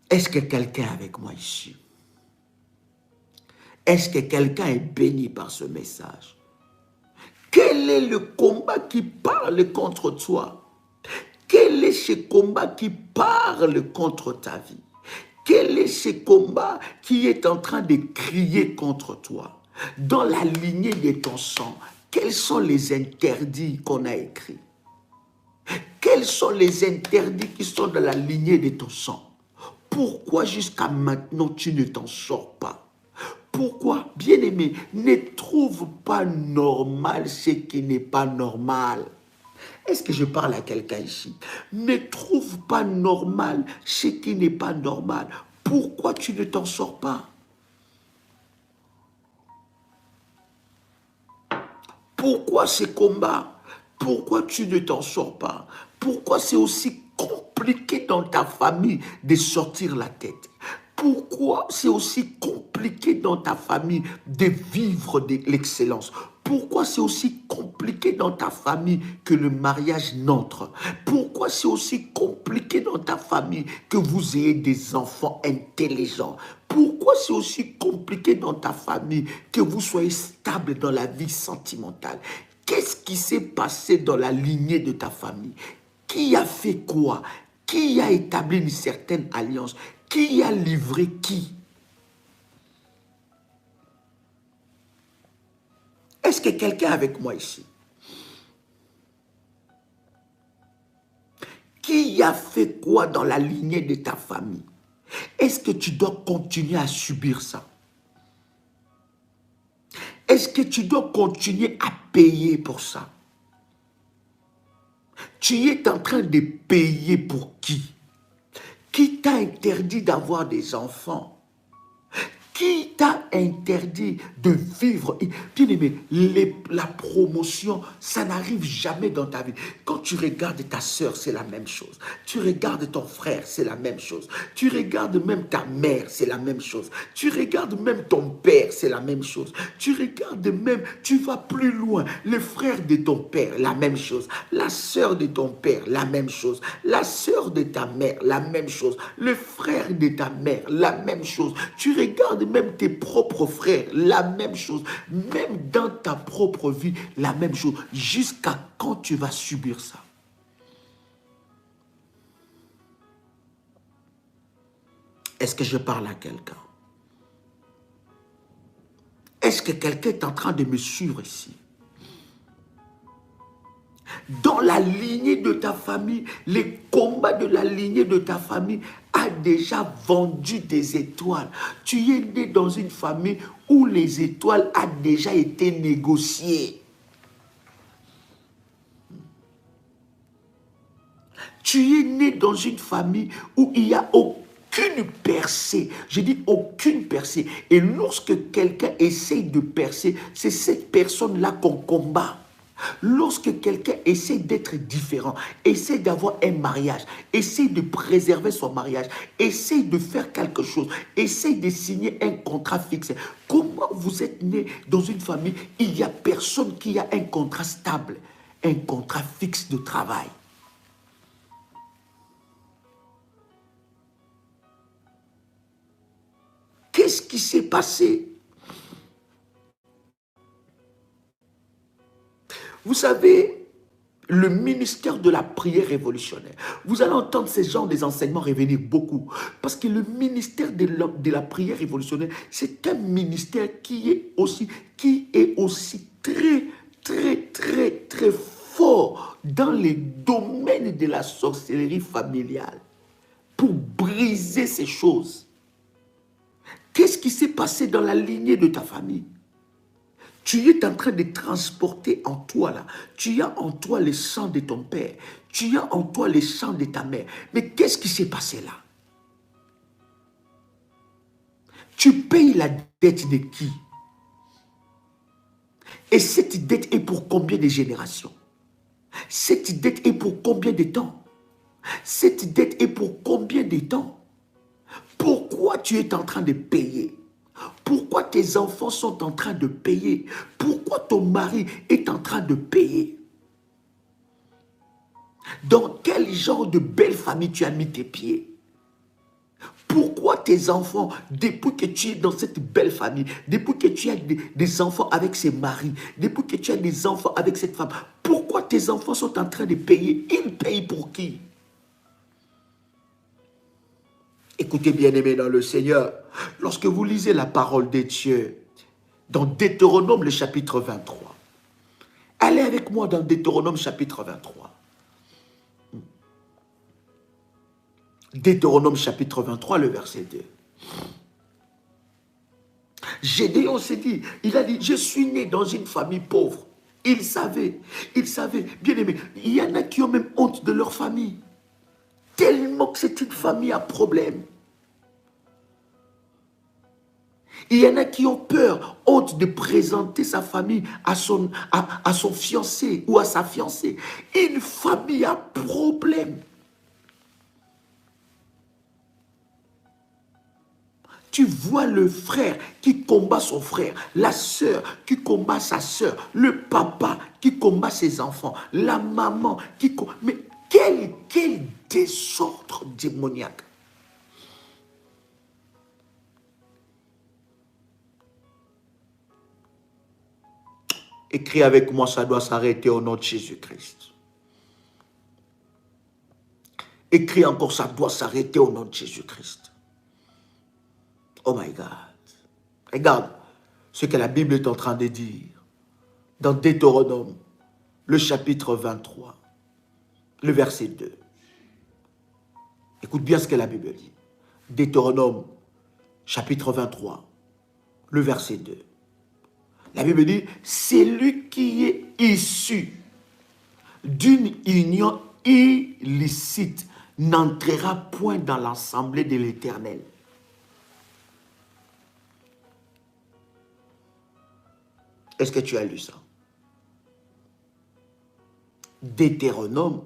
S1: Est-ce que quelqu'un est avec moi ici? Est-ce que quelqu'un est béni par ce message? Quel est le combat qui parle contre toi? Quel est ce combat qui parle contre ta vie? Quel est ce combat qui est en train de crier contre toi? Dans la lignée de ton sang, quels sont les interdits qu'on a écrits? Quels sont les interdits qui sont dans la lignée de ton sang? Pourquoi jusqu'à maintenant tu ne t'en sors pas? Pourquoi, bien-aimé, ne trouve pas normal ce qui n'est pas normal? Est-ce que je parle à quelqu'un ici? Ne trouve pas normal ce qui n'est pas normal. Pourquoi tu ne t'en sors pas? Pourquoi ces combats? Pourquoi tu ne t'en sors pas? Pourquoi c'est aussi compliqué dans ta famille de sortir la tête? Pourquoi c'est aussi compliqué dans ta famille de vivre de l'excellence? Pourquoi c'est aussi compliqué dans ta famille que le mariage n'entre? Pourquoi c'est aussi compliqué dans ta famille que vous ayez des enfants intelligents? Pourquoi c'est aussi compliqué dans ta famille que vous soyez stable dans la vie sentimentale? Qu'est-ce qui s'est passé dans la lignée de ta famille? Qui a fait quoi? Qui a établi une certaine alliance? Qui a livré qui? Est-ce que quelqu'un est avec moi ici? Qui a fait quoi dans la lignée de ta famille? Est-ce que tu dois continuer à subir ça? Est-ce que tu dois continuer à payer pour ça? Tu es en train de payer pour qui? Qui t'a interdit d'avoir des enfants? Qui t'a interdit de vivre? Bien aimé, la promotion, ça n'arrive jamais dans ta vie. Quand tu regardes ta soeur, c'est la même chose. Tu regardes ton frère, c'est la même chose. Tu regardes même ta mère, c'est la même chose. Tu regardes même ton père, c'est la même chose. Tu regardes même, tu vas plus loin, le frère de ton père, la même chose. La soeur de ton père, la même chose. La soeur de ta mère, la même chose. Le frère de ta mère, la même chose. Tu regardes même tes propres frères, la même chose. Même dans ta propre vie, la même chose. Jusqu'à quand tu vas subir ça? Est-ce que je parle à quelqu'un? Est-ce que quelqu'un est en train de me suivre ici? Dans la lignée de ta famille, les combats de la lignée de ta famille a déjà vendu des étoiles. Tu es né dans une famille où les étoiles ont déjà été négociées. Tu es né dans une famille où il n'y a aucune percée. Je dis aucune percée. Et lorsque quelqu'un essaye de percer, c'est cette personne-là qu'on combat. Lorsque quelqu'un essaie d'être différent, essaie d'avoir un mariage, essaie de préserver son mariage, essaie de faire quelque chose, essaie de signer un contrat fixe. Comment vous êtes né dans une famille, il n'y a personne qui a un contrat stable, un contrat fixe de travail? Qu'est-ce qui s'est passé? Vous savez, le ministère de la prière révolutionnaire, vous allez entendre ces genres des enseignements revenir beaucoup. Parce que le ministère de la prière révolutionnaire, c'est un ministère qui est aussi très, très, très, très fort dans les domaines de la sorcellerie familiale pour briser ces choses. Qu'est-ce qui s'est passé dans la lignée de ta famille? Tu es en train de transporter en toi là. Tu as en toi le sang de ton père. Tu as en toi le sang de ta mère. Mais qu'est-ce qui s'est passé là? Tu payes la dette de qui? Et cette dette est pour combien de générations? Cette dette est pour combien de temps? Cette dette est pour combien de temps? Pourquoi tu es en train de payer? Pourquoi tes enfants sont en train de payer? Pourquoi ton mari est en train de payer? Dans quel genre de belle famille tu as mis tes pieds? Pourquoi tes enfants, depuis que tu es dans cette belle famille, depuis que tu as des enfants avec ces maris, depuis que tu as des enfants avec cette femme, pourquoi tes enfants sont en train de payer? Ils payent pour qui? Écoutez, bien-aimés dans le Seigneur, lorsque vous lisez la parole de Dieu, dans Deutéronome, le chapitre 23, allez avec moi dans Deutéronome, chapitre 23. Deutéronome, chapitre 23, le verset 2. Gédéon s'est dit, il a dit, je suis né dans une famille pauvre. Il savait, bien-aimés, il y en a qui ont même honte de leur famille. Tellement que c'est une famille à problème. Il y en a qui ont peur, honte de présenter sa famille à son fiancé ou à sa fiancée. Une famille à problème. Tu vois le frère qui combat son frère, la sœur qui combat sa sœur, le papa qui combat ses enfants, la maman qui combat... Mais quel désordre démoniaque! Écris avec moi, ça doit s'arrêter au nom de Jésus-Christ. Écris encore, ça doit s'arrêter au nom de Jésus-Christ. Oh my God. Regarde ce que la Bible est en train de dire dans Deutéronome, le chapitre 23, le verset 2. Écoute bien ce que la Bible dit. Deutéronome, chapitre 23, le verset 2. La Bible dit, c'est lui qui est issu d'une union illicite n'entrera point dans l'assemblée de l'Éternel. Est-ce que tu as lu ça? Deutéronome,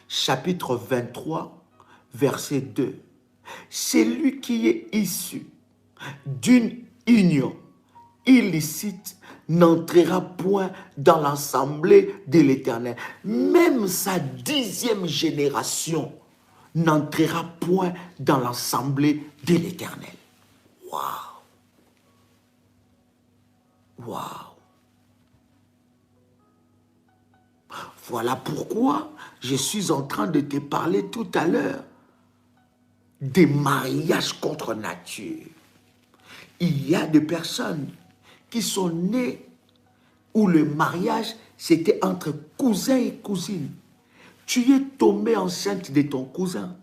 S1: chapitre 23, verset 2. C'est lui qui est issu d'une union illicite n'entrera point dans l'assemblée de l'Éternel. Même sa 10e génération n'entrera point dans l'assemblée de l'Éternel. Waouh! Waouh! Voilà pourquoi je suis en train de te parler tout à l'heure des mariages contre nature. Il y a des personnes qui sont nées où le mariage, c'était entre cousins et cousines. Tu es tombé enceinte de ton cousin.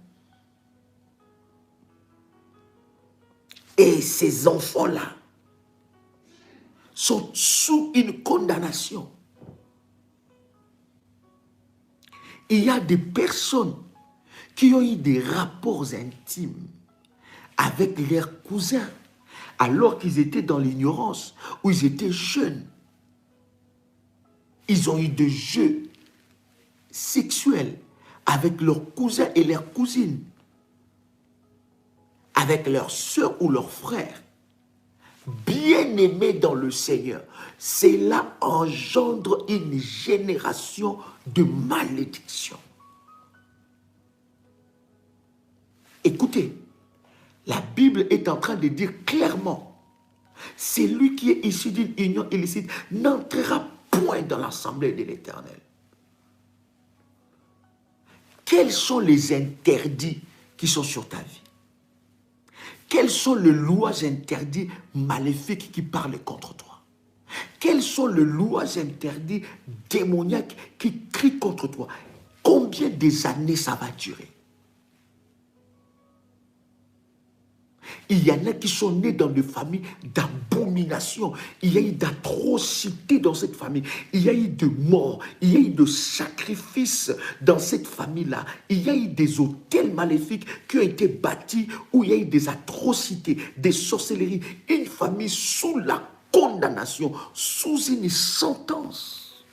S1: Et ces enfants-là sont sous une condamnation. Il y a des personnes qui ont eu des rapports intimes avec leurs cousins, alors qu'ils étaient dans l'ignorance, ou ils étaient jeunes. Ils ont eu des jeux sexuels avec leurs cousins et leurs cousines, avec leurs sœurs ou leurs frères, bien-aimés dans le Seigneur. Cela engendre une génération de malédiction. Écoutez, la Bible est en train de dire clairement, celui qui est issu d'une union illicite n'entrera point dans l'assemblée de l'Éternel. Quels sont les interdits qui sont sur ta vie? Quelles sont les lois interdites maléfiques qui parlent contre toi? Quelles sont les lois interdites démoniaques qui crient contre toi? Combien des années ça va durer? Il y en a qui sont nés dans des familles d'abomination. Il y a eu d'atrocités dans cette famille. Il y a eu de morts. Il y a eu de sacrifices dans cette famille-là. Il y a eu des hôtels maléfiques qui ont été bâtis où il y a eu des atrocités, des sorcelleries. Une famille sous la condamnation, sous une sentence.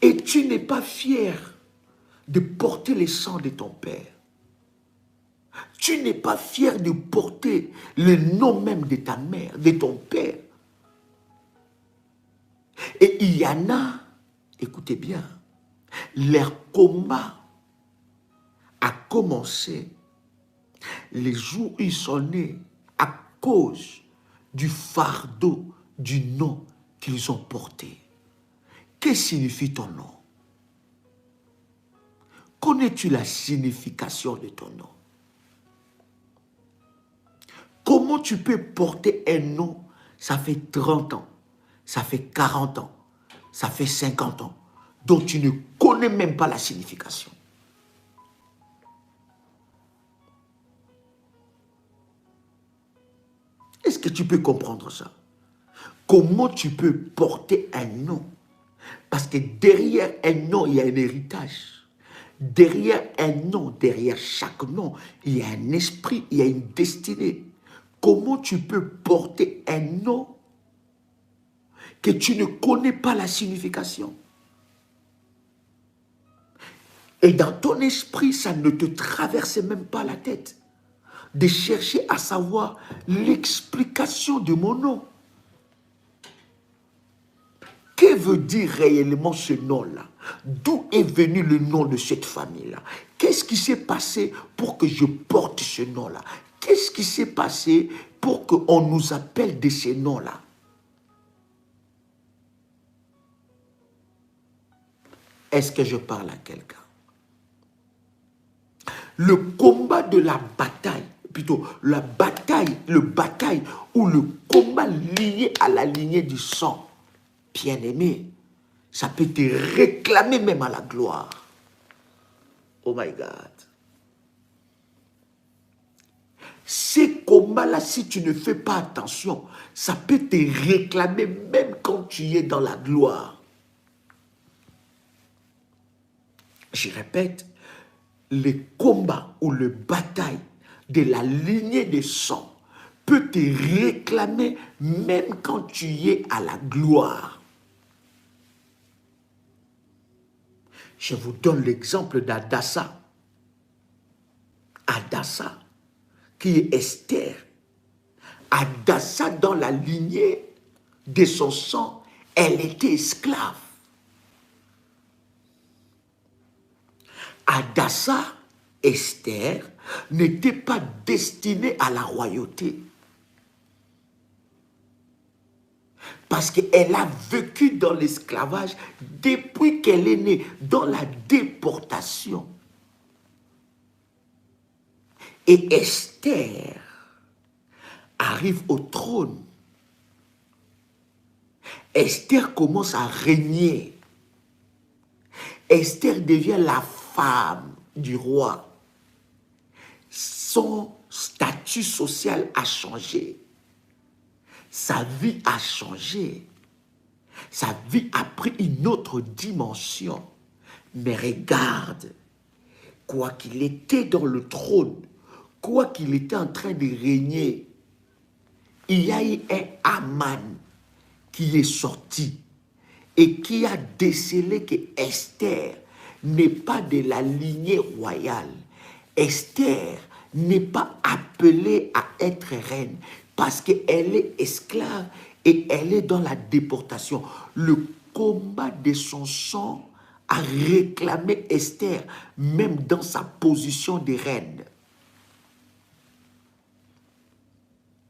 S1: Et tu n'es pas fier de porter les sangs de ton père. Tu n'es pas fier de porter le nom même de ta mère, de ton père. Et il y en a, écoutez bien, leur combat a commencé les jours où ils sont nés à cause du fardeau du nom qu'ils ont porté. Que signifie ton nom? Connais-tu la signification de ton nom? Comment tu peux porter un nom, ça fait 30 ans, ça fait 40 ans, ça fait 50 ans, dont tu ne connais même pas la signification? Est-ce que tu peux comprendre ça? Comment tu peux porter un nom? Parce que derrière un nom, il y a un héritage. Derrière un nom, derrière chaque nom, il y a un esprit, il y a une destinée. Comment tu peux porter un nom que tu ne connais pas la signification? Et dans ton esprit, ça ne te traverse même pas la tête de chercher à savoir l'explication de mon nom. Que veut dire réellement ce nom-là? D'où est venu le nom de cette famille-là? Qu'est-ce qui s'est passé pour que je porte ce nom-là? Qu'est-ce qui s'est passé pour qu'on nous appelle de ces noms-là? Est-ce que je parle à quelqu'un? Le combat de la bataille, plutôt la bataille, ou le combat lié à la lignée du sang, bien-aimé, ça peut te réclamer même à la gloire. Oh my God. Ces combats-là, si tu ne fais pas attention, ça peut te réclamer même quand tu es dans la gloire. Je répète, le combat ou le bataille de la lignée de sang peut te réclamer même quand tu es à la gloire. Je vous donne l'exemple d'Hadassa. Hadassa, qui est Esther. Hadassa, dans la lignée de son sang, elle était esclave. Hadassa, Esther, n'était pas destinée à la royauté. Parce qu'elle a vécu dans l'esclavage depuis qu'elle est née, dans la déportation. Et Esther arrive au trône. Esther commence à régner. Esther devient la femme du roi. Son statut social a changé. Sa vie a changé. Sa vie a pris une autre dimension. Mais regarde, quoi qu'il était dans le trône, quoi qu'il était en train de régner, il y a eu un Aman qui est sorti et qui a décelé que Esther n'est pas de la lignée royale. Esther n'est pas appelée à être reine parce qu'elle est esclave et elle est dans la déportation. Le combat de son sang a réclamé Esther, même dans sa position de reine.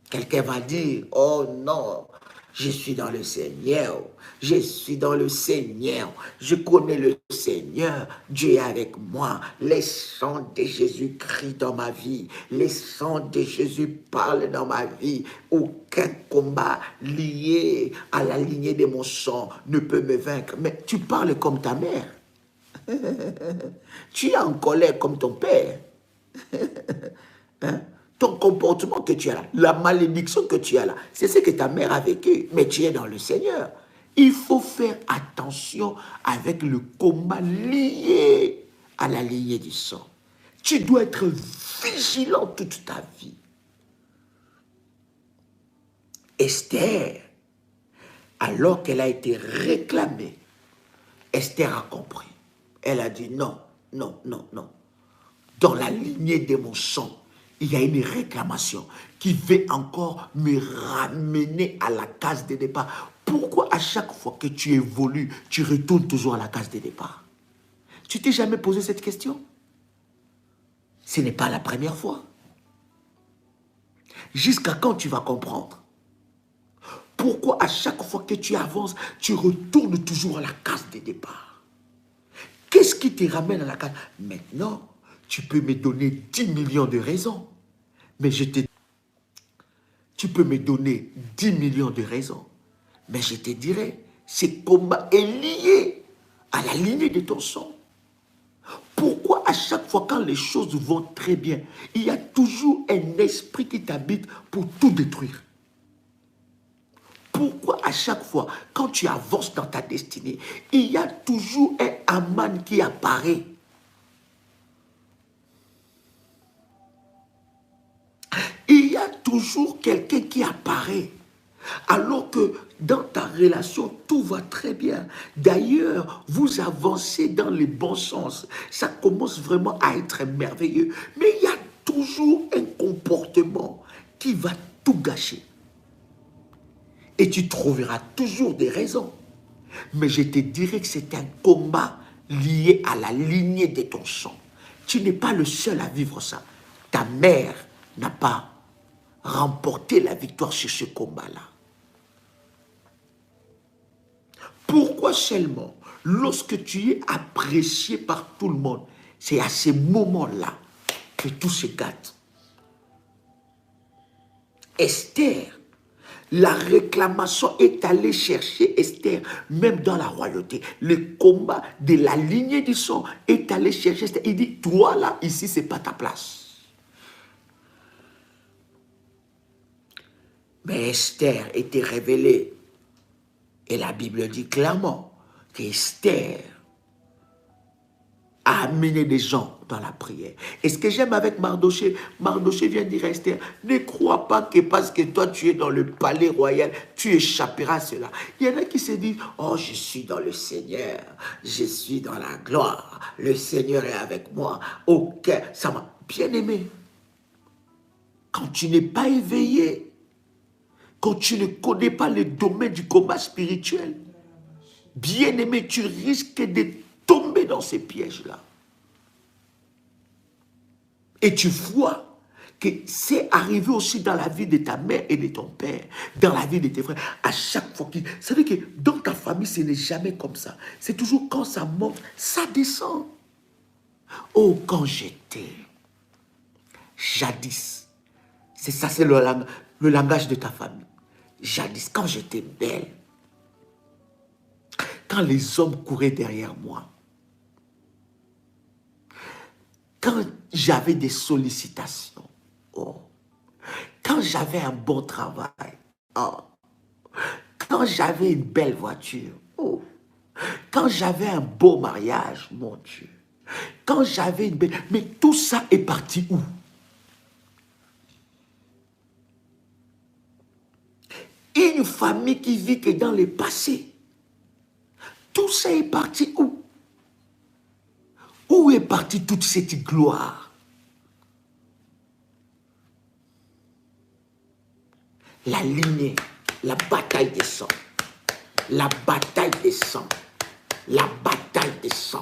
S1: Quelqu'un va dire, oh non, je suis dans le Seigneur, je suis dans le Seigneur, je connais le Seigneur, Dieu est avec moi, les sons de Jésus-Christ dans ma vie, les sons de Jésus parlent dans ma vie, aucun combat lié à la lignée de mon sang ne peut me vaincre. Mais tu parles comme ta mère, tu es en colère comme ton père, hein? Ton comportement que tu as là, la malédiction que tu as là, c'est ce que ta mère a vécu, mais tu es dans le Seigneur. Il faut faire attention avec le combat lié à la lignée du sang. Tu dois être vigilant toute ta vie. Esther, alors qu'elle a été réclamée, Esther a compris. Elle a dit non, non, non, non. Dans la lignée de mon sang, il y a une réclamation qui veut encore me ramener à la case de départ. Pourquoi à chaque fois que tu évolues, tu retournes toujours à la case de départ? Tu t'es jamais posé cette question? Ce n'est pas la première fois. Jusqu'à quand tu vas comprendre? Pourquoi à chaque fois que tu avances, tu retournes toujours à la case de départ? Qu'est-ce qui te ramène à la case? Maintenant, tu peux me donner 10 millions de raisons. Mais tu peux me donner 10 millions de raisons. Mais je te dirai, ce combat est lié à la lignée de ton sang. Pourquoi à chaque fois quand les choses vont très bien, il y a toujours un esprit qui t'habite pour tout détruire? Pourquoi à chaque fois quand tu avances dans ta destinée, il y a toujours un Aman qui apparaît? Il y a toujours quelqu'un qui apparaît. Alors que dans ta relation, tout va très bien. D'ailleurs, vous avancez dans le bon sens. Ça commence vraiment à être merveilleux. Mais il y a toujours un comportement qui va tout gâcher. Et tu trouveras toujours des raisons. Mais je te dirais que c'est un combat lié à la lignée de ton sang. Tu n'es pas le seul à vivre ça. Ta mère n'a pas remporté la victoire sur ce combat-là. Pourquoi seulement lorsque tu es apprécié par tout le monde, c'est à ces moments-là que tout se gâte? Esther, la réclamation est allée chercher Esther, même dans la royauté. Le combat de la lignée du sang est allé chercher Esther. Il dit, toi là, ici, ce n'est pas ta place. Mais Esther était révélée. Et la Bible dit clairement qu'Esther a amené des gens dans la prière. Et ce que j'aime avec Mardoché, Mardoché vient dire à Esther, ne crois pas que parce que toi tu es dans le palais royal, tu échapperas à cela. Il y en a qui se disent, oh je suis dans le Seigneur, je suis dans la gloire, le Seigneur est avec moi. Ok, ça m'a bien aimé. Quand tu n'es pas éveillé, quand tu ne connais pas le domaine du combat spirituel, bien aimé, tu risques de tomber dans ces pièges-là. Et tu vois que c'est arrivé aussi dans la vie de ta mère et de ton père, dans la vie de tes frères. À chaque fois qu'il... Ça veut dire que dans ta famille, ce n'est jamais comme ça. C'est toujours quand ça monte, ça descend. Oh, quand j'étais jadis, c'est ça, c'est le langage de ta famille. Jadis, quand j'étais belle, quand les hommes couraient derrière moi, quand j'avais des sollicitations, oh, quand j'avais un bon travail, oh, quand j'avais une belle voiture, oh, quand j'avais un beau mariage, mon Dieu, quand j'avais une belle... Mais tout ça est parti où? Une famille qui vit que dans le passé. Tout ça est parti où? Où est partie toute cette gloire? La lignée, la bataille des sangs. La bataille des sangs. La bataille des sangs.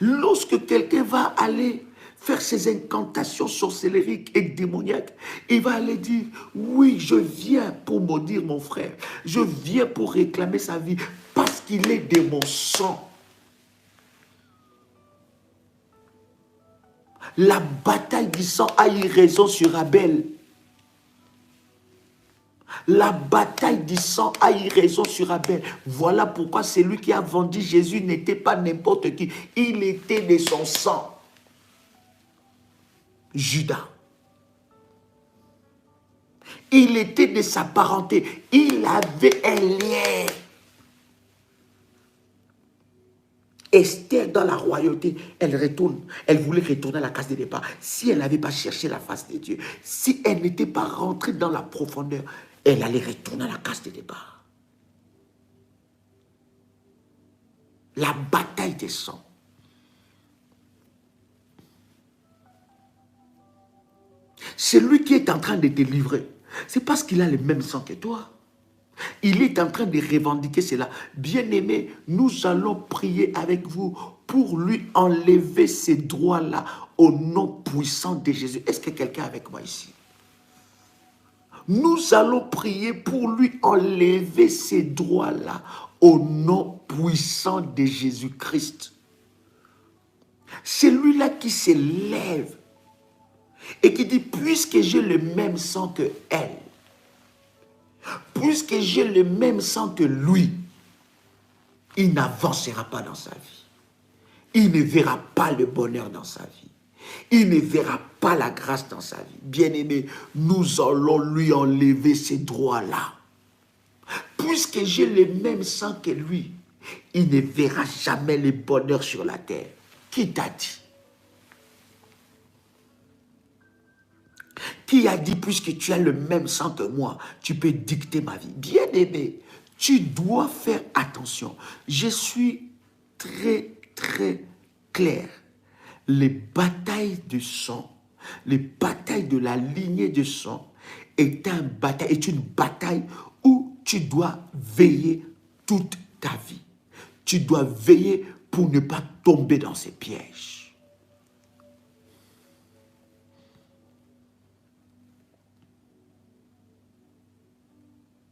S1: Lorsque quelqu'un va aller faire ses incantations sorcellériques et démoniaques, il va aller dire, oui, je viens pour maudire mon frère. Je viens pour réclamer sa vie parce qu'il est de mon sang. La bataille du sang a eu raison sur Abel. La bataille du sang a eu raison sur Abel. Voilà pourquoi celui qui a vendu Jésus n'était pas n'importe qui. Il était de son sang. Judas. Il était de sa parenté. Il avait un lien. Esther, dans la royauté, elle retourne. Elle voulait retourner à la case de départ. Si elle n'avait pas cherché la face de Dieu, si elle n'était pas rentrée dans la profondeur, elle allait retourner à la case de départ. La bataille des sangs. Celui qui est en train de te livrer, c'est parce qu'il a le même sang que toi. Il est en train de revendiquer cela. Bien-aimé, nous allons prier avec vous pour lui enlever ces droits-là au nom puissant de Jésus. Est-ce que quelqu'un est avec moi ici? Nous allons prier pour lui enlever ces droits-là au nom puissant de Jésus-Christ. Celui-là qui se lève et qui dit, puisque j'ai le même sang que elle, puisque j'ai le même sang que lui, il n'avancera pas dans sa vie. Il ne verra pas le bonheur dans sa vie. Il ne verra pas la grâce dans sa vie. Bien-aimé, nous allons lui enlever ces droits-là. Puisque j'ai le même sang que lui, il ne verra jamais le bonheur sur la terre. Qui t'a dit? Qui a dit, puisque tu as le même sang que moi, tu peux dicter ma vie? Bien-aimé, tu dois faire attention. Je suis très, très clair. Les batailles de sang, les batailles de la lignée de sang est une bataille où tu dois veiller toute ta vie. Tu dois veiller pour ne pas tomber dans ces pièges.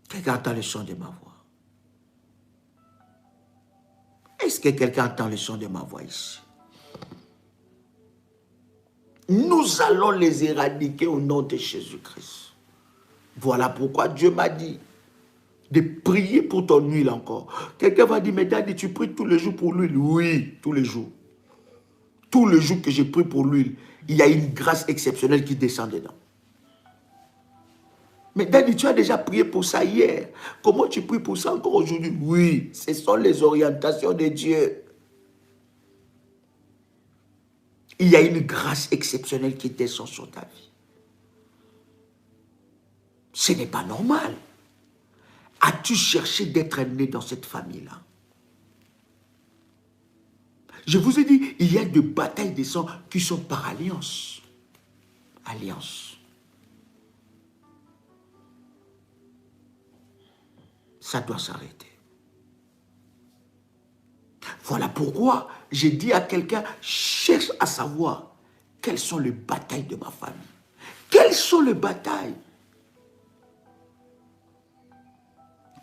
S1: Quelqu'un entend le son de ma voix? Est-ce que quelqu'un entend le son de ma voix ici? Nous allons les éradiquer au nom de Jésus-Christ. Voilà pourquoi Dieu m'a dit de prier pour ton huile encore. Quelqu'un va dire, mais Daddy, tu pries tous les jours pour l'huile? Oui, tous les jours. Tous les jours que je prie pour l'huile, il y a une grâce exceptionnelle qui descend dedans. Mais Daddy, tu as déjà prié pour ça hier. Comment tu pries pour ça encore aujourd'hui? Oui, ce sont les orientations de Dieu. Il y a une grâce exceptionnelle qui descend sur ta vie. Ce n'est pas normal. As-tu cherché d'être né dans cette famille-là? Je vous ai dit, il y a des batailles des sangs qui sont par alliance. Alliance. Ça doit s'arrêter. Voilà pourquoi j'ai dit à quelqu'un, cherche à savoir quelles sont les batailles de ma famille. Quelles sont les batailles?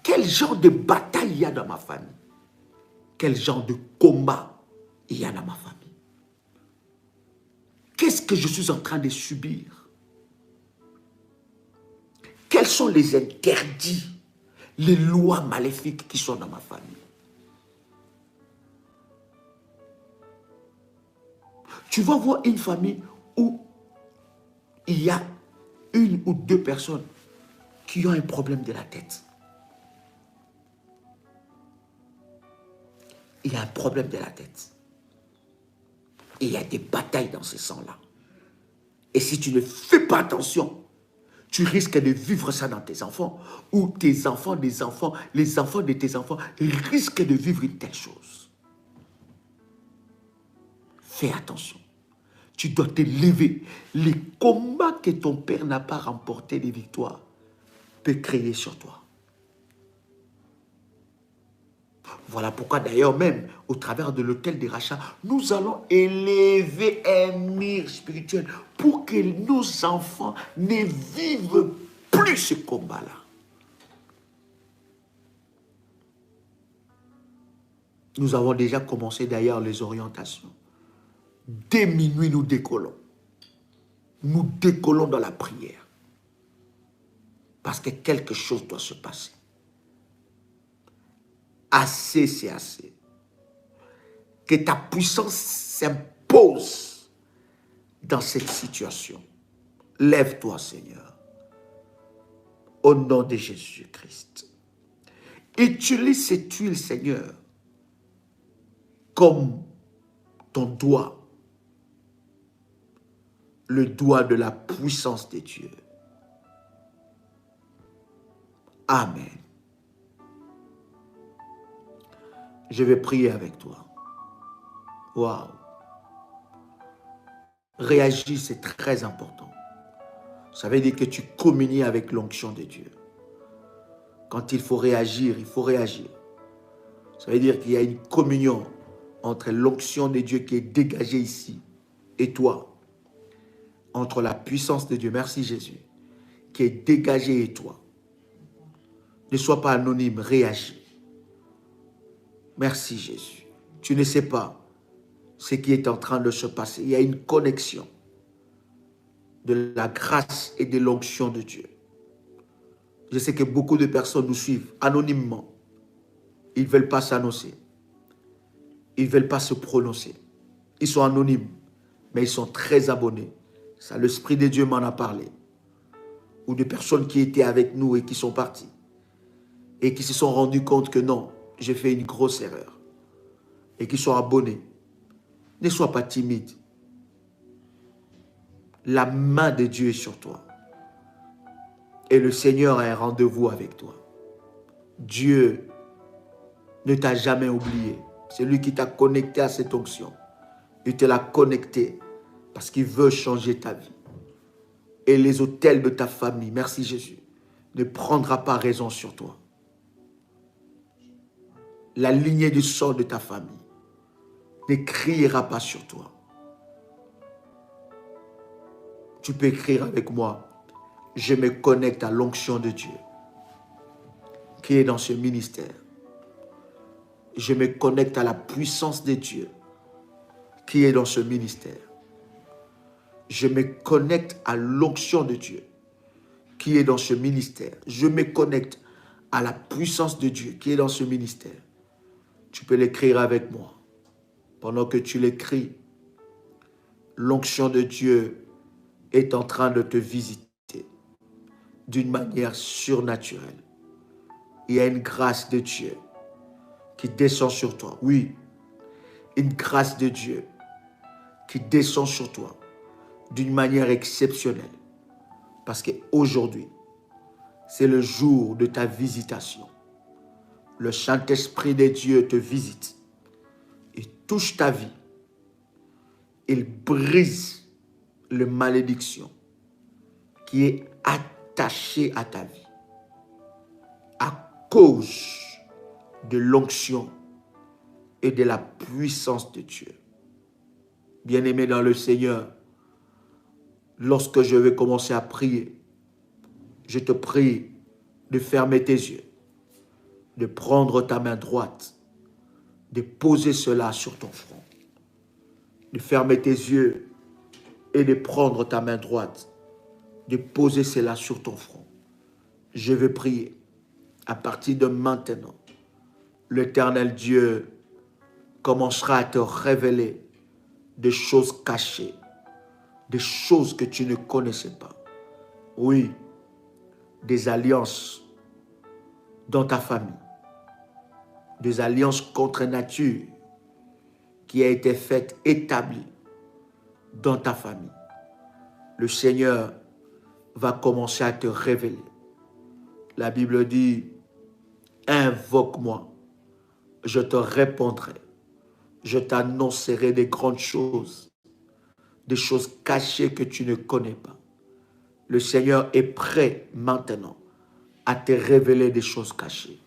S1: Quel genre de bataille il y a dans ma famille? Quel genre de combat il y a dans ma famille? Qu'est-ce que je suis en train de subir? Quels sont les interdits, les lois maléfiques qui sont dans ma famille? Tu vas voir une famille où il y a une ou deux personnes qui ont un problème de la tête. il a un problème de la tête. Et il y a des batailles dans ce sang-là. Et si tu ne fais pas attention, tu risques de vivre ça dans tes enfants, ou tes enfants, les enfants de tes enfants risquent de vivre une telle chose. Fais attention. Tu dois te lever. Les combats que ton père n'a pas remportés des victoires peuvent créer sur toi. Voilà pourquoi d'ailleurs même, au travers de l'autel des rachats, nous allons élever un mur spirituel pour que nos enfants ne vivent plus ce combat-là. Nous avons déjà commencé d'ailleurs les orientations. Dès minuit, nous décollons. Nous décollons dans la prière. Parce que quelque chose doit se passer. Assez, c'est assez. Que ta puissance s'impose dans cette situation. Lève-toi, Seigneur. Au nom de Jésus-Christ. Utilise cette huile, Seigneur, comme ton doigt. Le doigt de la puissance de Dieu. Amen. Je vais prier avec toi. Waouh. Réagis, c'est très important. Ça veut dire que tu communies avec l'onction de Dieu. Quand il faut réagir, il faut réagir. Ça veut dire qu'il y a une communion entre l'onction de Dieu qui est dégagée ici et toi. Entre la puissance de Dieu, merci Jésus, qui est dégagée et toi. Ne sois pas anonyme, réagis. Merci Jésus. Tu ne sais pas ce qui est en train de se passer. Il y a une connexion de la grâce et de l'onction de Dieu. Je sais que beaucoup de personnes nous suivent anonymement. Ils ne veulent pas s'annoncer. Ils ne veulent pas se prononcer. Ils sont anonymes, mais ils sont très abonnés. Ça, l'Esprit de Dieu m'en a parlé. Ou des personnes qui étaient avec nous et qui sont parties. Et qui se sont rendus compte que non, j'ai fait une grosse erreur. Et qui sont abonnés. Ne sois pas timide. La main de Dieu est sur toi. Et le Seigneur a un rendez-vous avec toi. Dieu ne t'a jamais oublié. C'est lui qui t'a connecté à cette onction. Il te l'a connecté parce qu'il veut changer ta vie. Et les autels de ta famille, merci Jésus, ne prendra pas raison sur toi. La lignée du sang de ta famille ne criera pas sur toi. Tu peux écrire avec moi. Je me connecte à l'onction de Dieu qui est dans ce ministère. Je me connecte à la puissance de Dieu qui est dans ce ministère. Je me connecte à l'onction de Dieu qui est dans ce ministère. Je me connecte à la puissance de Dieu qui est dans ce ministère. Tu peux l'écrire avec moi. Pendant que tu l'écris, l'onction de Dieu est en train de te visiter d'une manière surnaturelle. Il y a une grâce de Dieu qui descend sur toi. Oui, une grâce de Dieu qui descend sur toi d'une manière exceptionnelle. Parce qu'aujourd'hui, c'est le jour de ta visitation. Le Saint-Esprit de Dieu te visite et touche ta vie. Il brise la malédiction qui est attachée à ta vie à cause de l'onction et de la puissance de Dieu. Bien-aimé dans le Seigneur, lorsque je vais commencer à prier, je te prie de fermer tes yeux, de prendre ta main droite, de poser cela sur ton front, de fermer tes yeux et de prendre ta main droite, de poser cela sur ton front. Je vais prier. À partir de maintenant, l'Éternel Dieu commencera à te révéler des choses cachées, des choses que tu ne connaissais pas. Oui, des alliances dans ta famille, des alliances contre nature qui a été faite, établie dans ta famille, le Seigneur va commencer à te révéler. La Bible dit, invoque-moi, je te répondrai, je t'annoncerai des grandes choses, des choses cachées que tu ne connais pas. Le Seigneur est prêt maintenant à te révéler des choses cachées.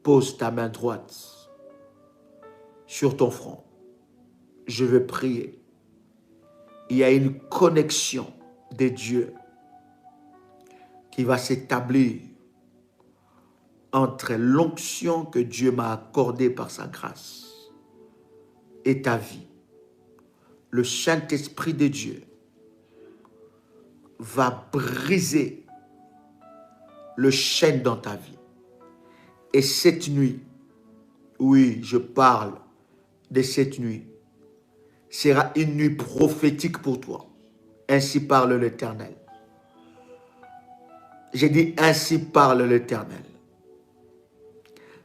S1: Pose ta main droite sur ton front. Je veux prier. Il y a une connexion de Dieu qui va s'établir entre l'onction que Dieu m'a accordée par sa grâce et ta vie. Le Saint-Esprit de Dieu va briser le chêne dans ta vie. Et cette nuit, oui, je parle de cette nuit, sera une nuit prophétique pour toi. Ainsi parle l'Éternel. J'ai dit, ainsi parle l'Éternel.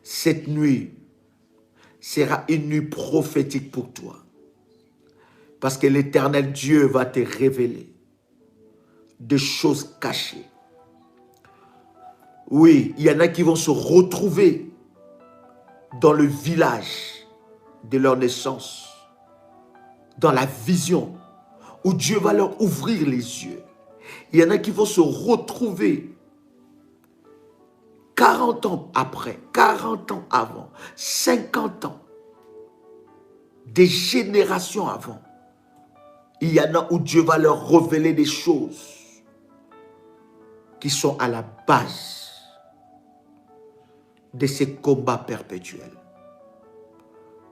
S1: Cette nuit sera une nuit prophétique pour toi. Parce que l'Éternel Dieu va te révéler des choses cachées. Oui, il y en a qui vont se retrouver dans le village de leur naissance, dans la vision, où Dieu va leur ouvrir les yeux. Il y en a qui vont se retrouver 40 ans après, 40 ans avant, 50 ans, des générations avant. Il y en a où Dieu va leur révéler des choses qui sont à la base de ces combats perpétuels.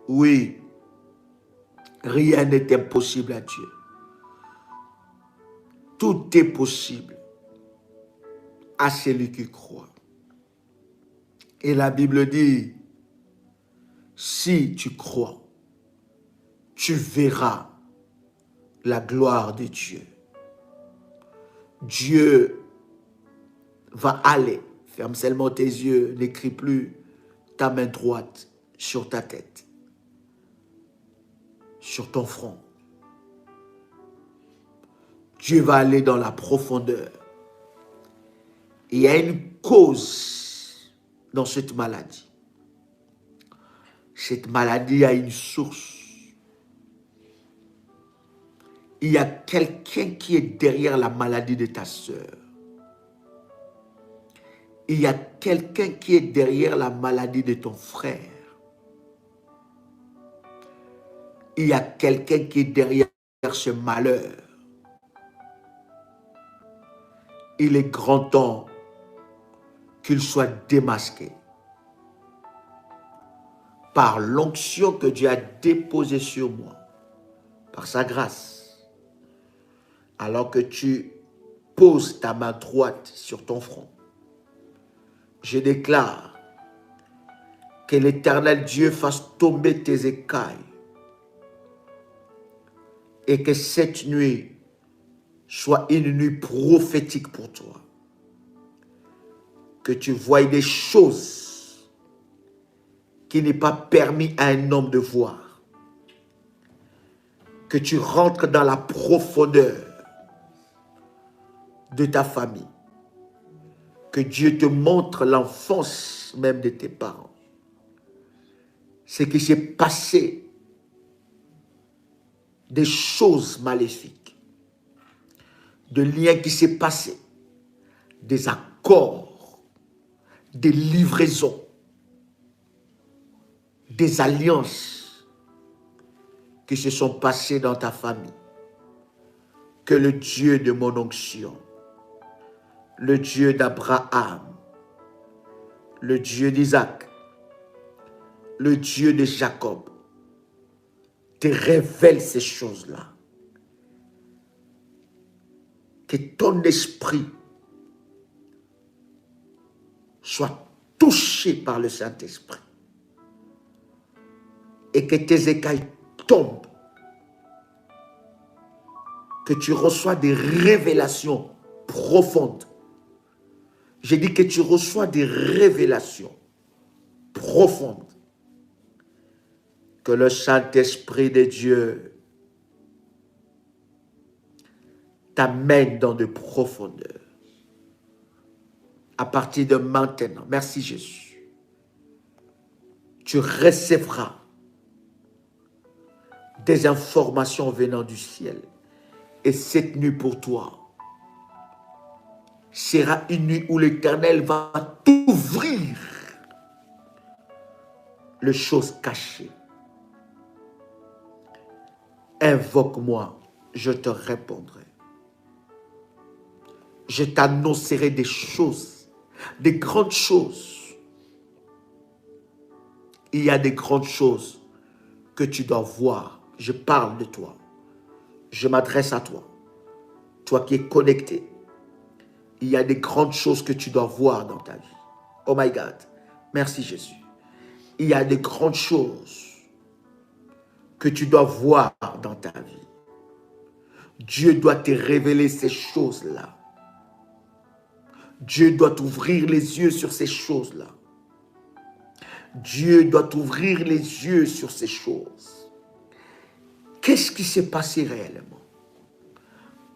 S1: Oui, rien n'est impossible à Dieu. Tout est possible à celui qui croit. Et la Bible dit, si tu crois, tu verras la gloire de Dieu. Dieu va aller. Ferme seulement tes yeux, n'écris plus ta main droite sur ta tête, sur ton front. Dieu va aller dans la profondeur. Il y a une cause dans cette maladie. Cette maladie a une source. Il y a quelqu'un qui est derrière la maladie de ta sœur. Il y a quelqu'un qui est derrière la maladie de ton frère. Il y a quelqu'un qui est derrière ce malheur. Il est grand temps qu'il soit démasqué par l'onction que Dieu a déposée sur moi, par sa grâce. Alors que tu poses ta main droite sur ton front, je déclare que l'Éternel Dieu fasse tomber tes écailles et que cette nuit soit une nuit prophétique pour toi. Que tu voies des choses qui n'est pas permis à un homme de voir. Que tu rentres dans la profondeur de ta famille. Que Dieu te montre l'enfance même de tes parents. Ce qui s'est passé, des choses maléfiques, de liens qui s'est passé, des accords, des livraisons, des alliances qui se sont passées dans ta famille. Que le Dieu de mon onction, le Dieu d'Abraham, le Dieu d'Isaac, le Dieu de Jacob, te révèle ces choses-là. Que ton esprit soit touché par le Saint-Esprit et que tes écailles tombent, que tu reçois des révélations profondes. J'ai dit que tu reçois des révélations profondes. Que le Saint-Esprit de Dieu t'amène dans de profondeurs. À partir de maintenant, merci Jésus, tu recevras des informations venant du ciel. Et cette nuit pour toi sera une nuit où l'Éternel va t'ouvrir les choses cachées. Invoque-moi, je te répondrai. Je t'annoncerai des choses, des grandes choses. Il y a des grandes choses que tu dois voir. Je parle de toi. Je m'adresse à toi. Toi qui es connecté. Il y a des grandes choses que tu dois voir dans ta vie. Oh my God. Merci Jésus. Il y a des grandes choses que tu dois voir dans ta vie. Dieu doit te révéler ces choses-là. Dieu doit t'ouvrir les yeux sur ces choses-là. Dieu doit t'ouvrir les yeux sur ces choses. Qu'est-ce qui s'est passé réellement?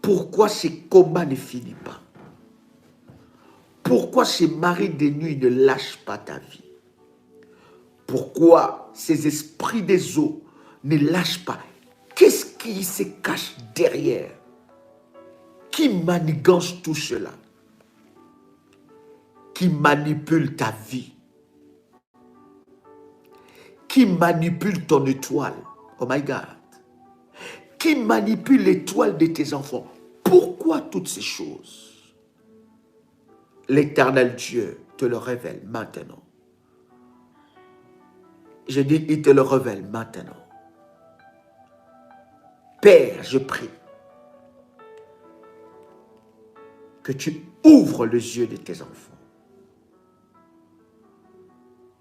S1: Pourquoi ces combats ne finissent pas? Pourquoi ces marées de nuit ne lâchent pas ta vie? Pourquoi ces esprits des eaux ne lâchent pas? Qu'est-ce qui se cache derrière? Qui manigance tout cela? Qui manipule ta vie? Qui manipule ton étoile? Oh my God. Qui manipule l'étoile de tes enfants? Pourquoi toutes ces choses? L'Éternel Dieu te le révèle maintenant. Je dis, il te le révèle maintenant. Père, je prie que tu ouvres les yeux de tes enfants.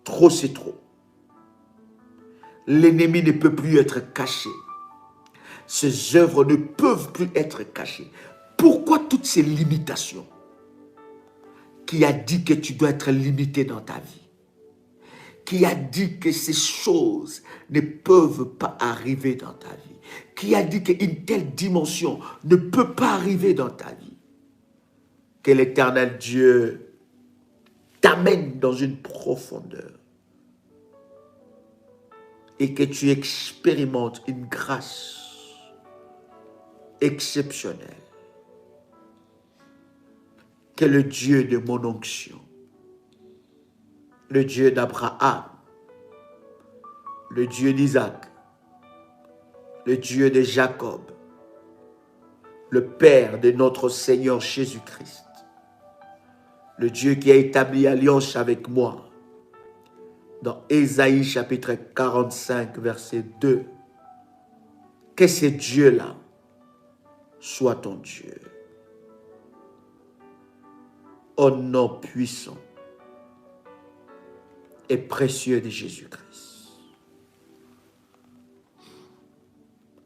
S1: Trop, c'est trop. L'ennemi ne peut plus être caché. Ces œuvres ne peuvent plus être cachées. Pourquoi toutes ces limitations? Qui a dit que tu dois être limité dans ta vie? Qui a dit que ces choses ne peuvent pas arriver dans ta vie? Qui a dit qu'une telle dimension ne peut pas arriver dans ta vie? Que l'Éternel Dieu t'amène dans une profondeur et que tu expérimentes une grâce exceptionnelle. Que le Dieu de mon onction, le Dieu d'Abraham, le Dieu d'Isaac, le Dieu de Jacob, le Père de notre Seigneur Jésus-Christ, le Dieu qui a établi alliance avec moi, dans Ésaïe chapitre 45, verset 2, que ce Dieu-là soit ton Dieu. Au nom puissant et précieux de Jésus-Christ.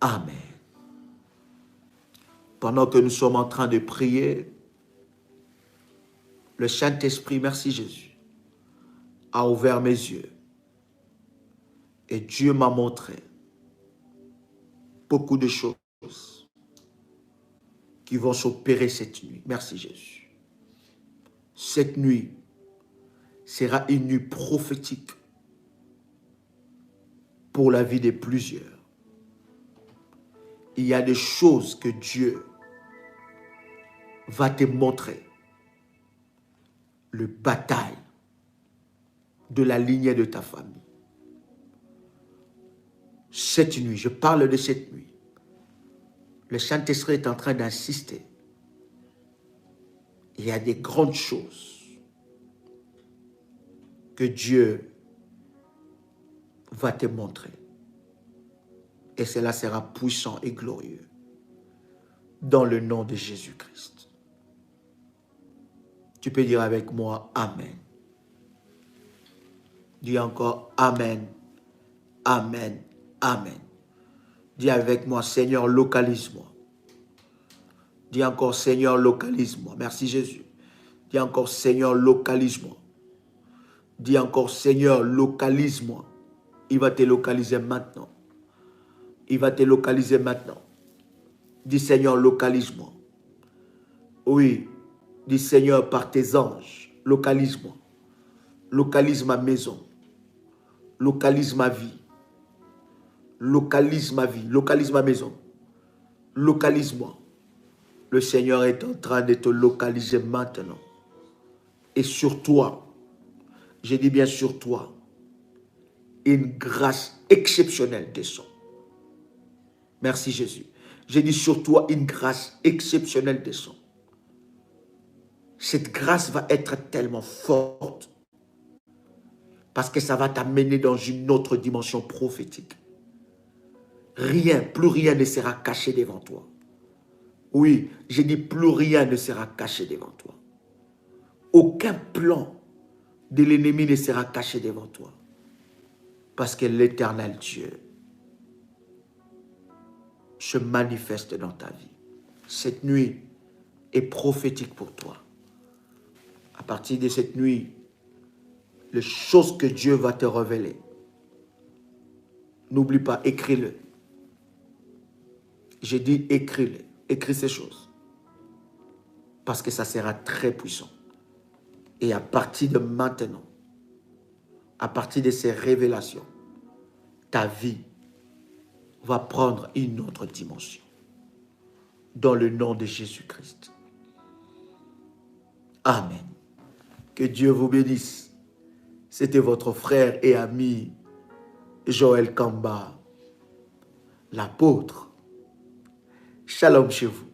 S1: Amen. Pendant que nous sommes en train de prier, le Saint-Esprit, merci Jésus, a ouvert mes yeux. Et Dieu m'a montré beaucoup de choses qui vont s'opérer cette nuit. Merci Jésus. Cette nuit sera une nuit prophétique pour la vie de plusieurs. Il y a des choses que Dieu va te montrer. Le bataille de la lignée de ta famille. Cette nuit, je parle de cette nuit. Le Saint-Esprit est en train d'insister. Il y a des grandes choses que Dieu va te montrer. Et cela sera puissant et glorieux. Dans le nom de Jésus-Christ. Tu peux dire avec moi, Amen. Dis encore, Amen, Amen, Amen. Dis avec moi, Seigneur, localise-moi. Dis encore, Seigneur, localise-moi. Merci Jésus. Dis encore, Seigneur, localise-moi. Dis encore, Seigneur, localise-moi. Il va te localiser maintenant. Il va te localiser maintenant. Dis Seigneur, localise-moi. Oui, dis Seigneur, par tes anges, localise-moi. Localise ma maison. Localise ma vie. Localise ma vie. Localise ma maison. Localise-moi. Le Seigneur est en train de te localiser maintenant. Et sur toi, je dis bien sur toi, une grâce exceptionnelle descend. Merci Jésus. Je dis sur toi, une grâce exceptionnelle descend. Cette grâce va être tellement forte parce que ça va t'amener dans une autre dimension prophétique. Rien, plus rien ne sera caché devant toi. Oui, je dis plus rien ne sera caché devant toi. Aucun plan de l'ennemi ne sera caché devant toi. Parce que l'Éternel Dieu se manifeste dans ta vie. Cette nuit est prophétique pour toi. À partir de cette nuit, les choses que Dieu va te révéler, n'oublie pas, écris-le. J'ai dit écris-le. Écris ces choses. Parce que ça sera très puissant. Et à partir de maintenant, à partir de ces révélations, ta vie va prendre une autre dimension. Dans le nom de Jésus-Christ. Amen. Que Dieu vous bénisse. C'était votre frère et ami Joël Kamba, l'apôtre. Shalom chez vous.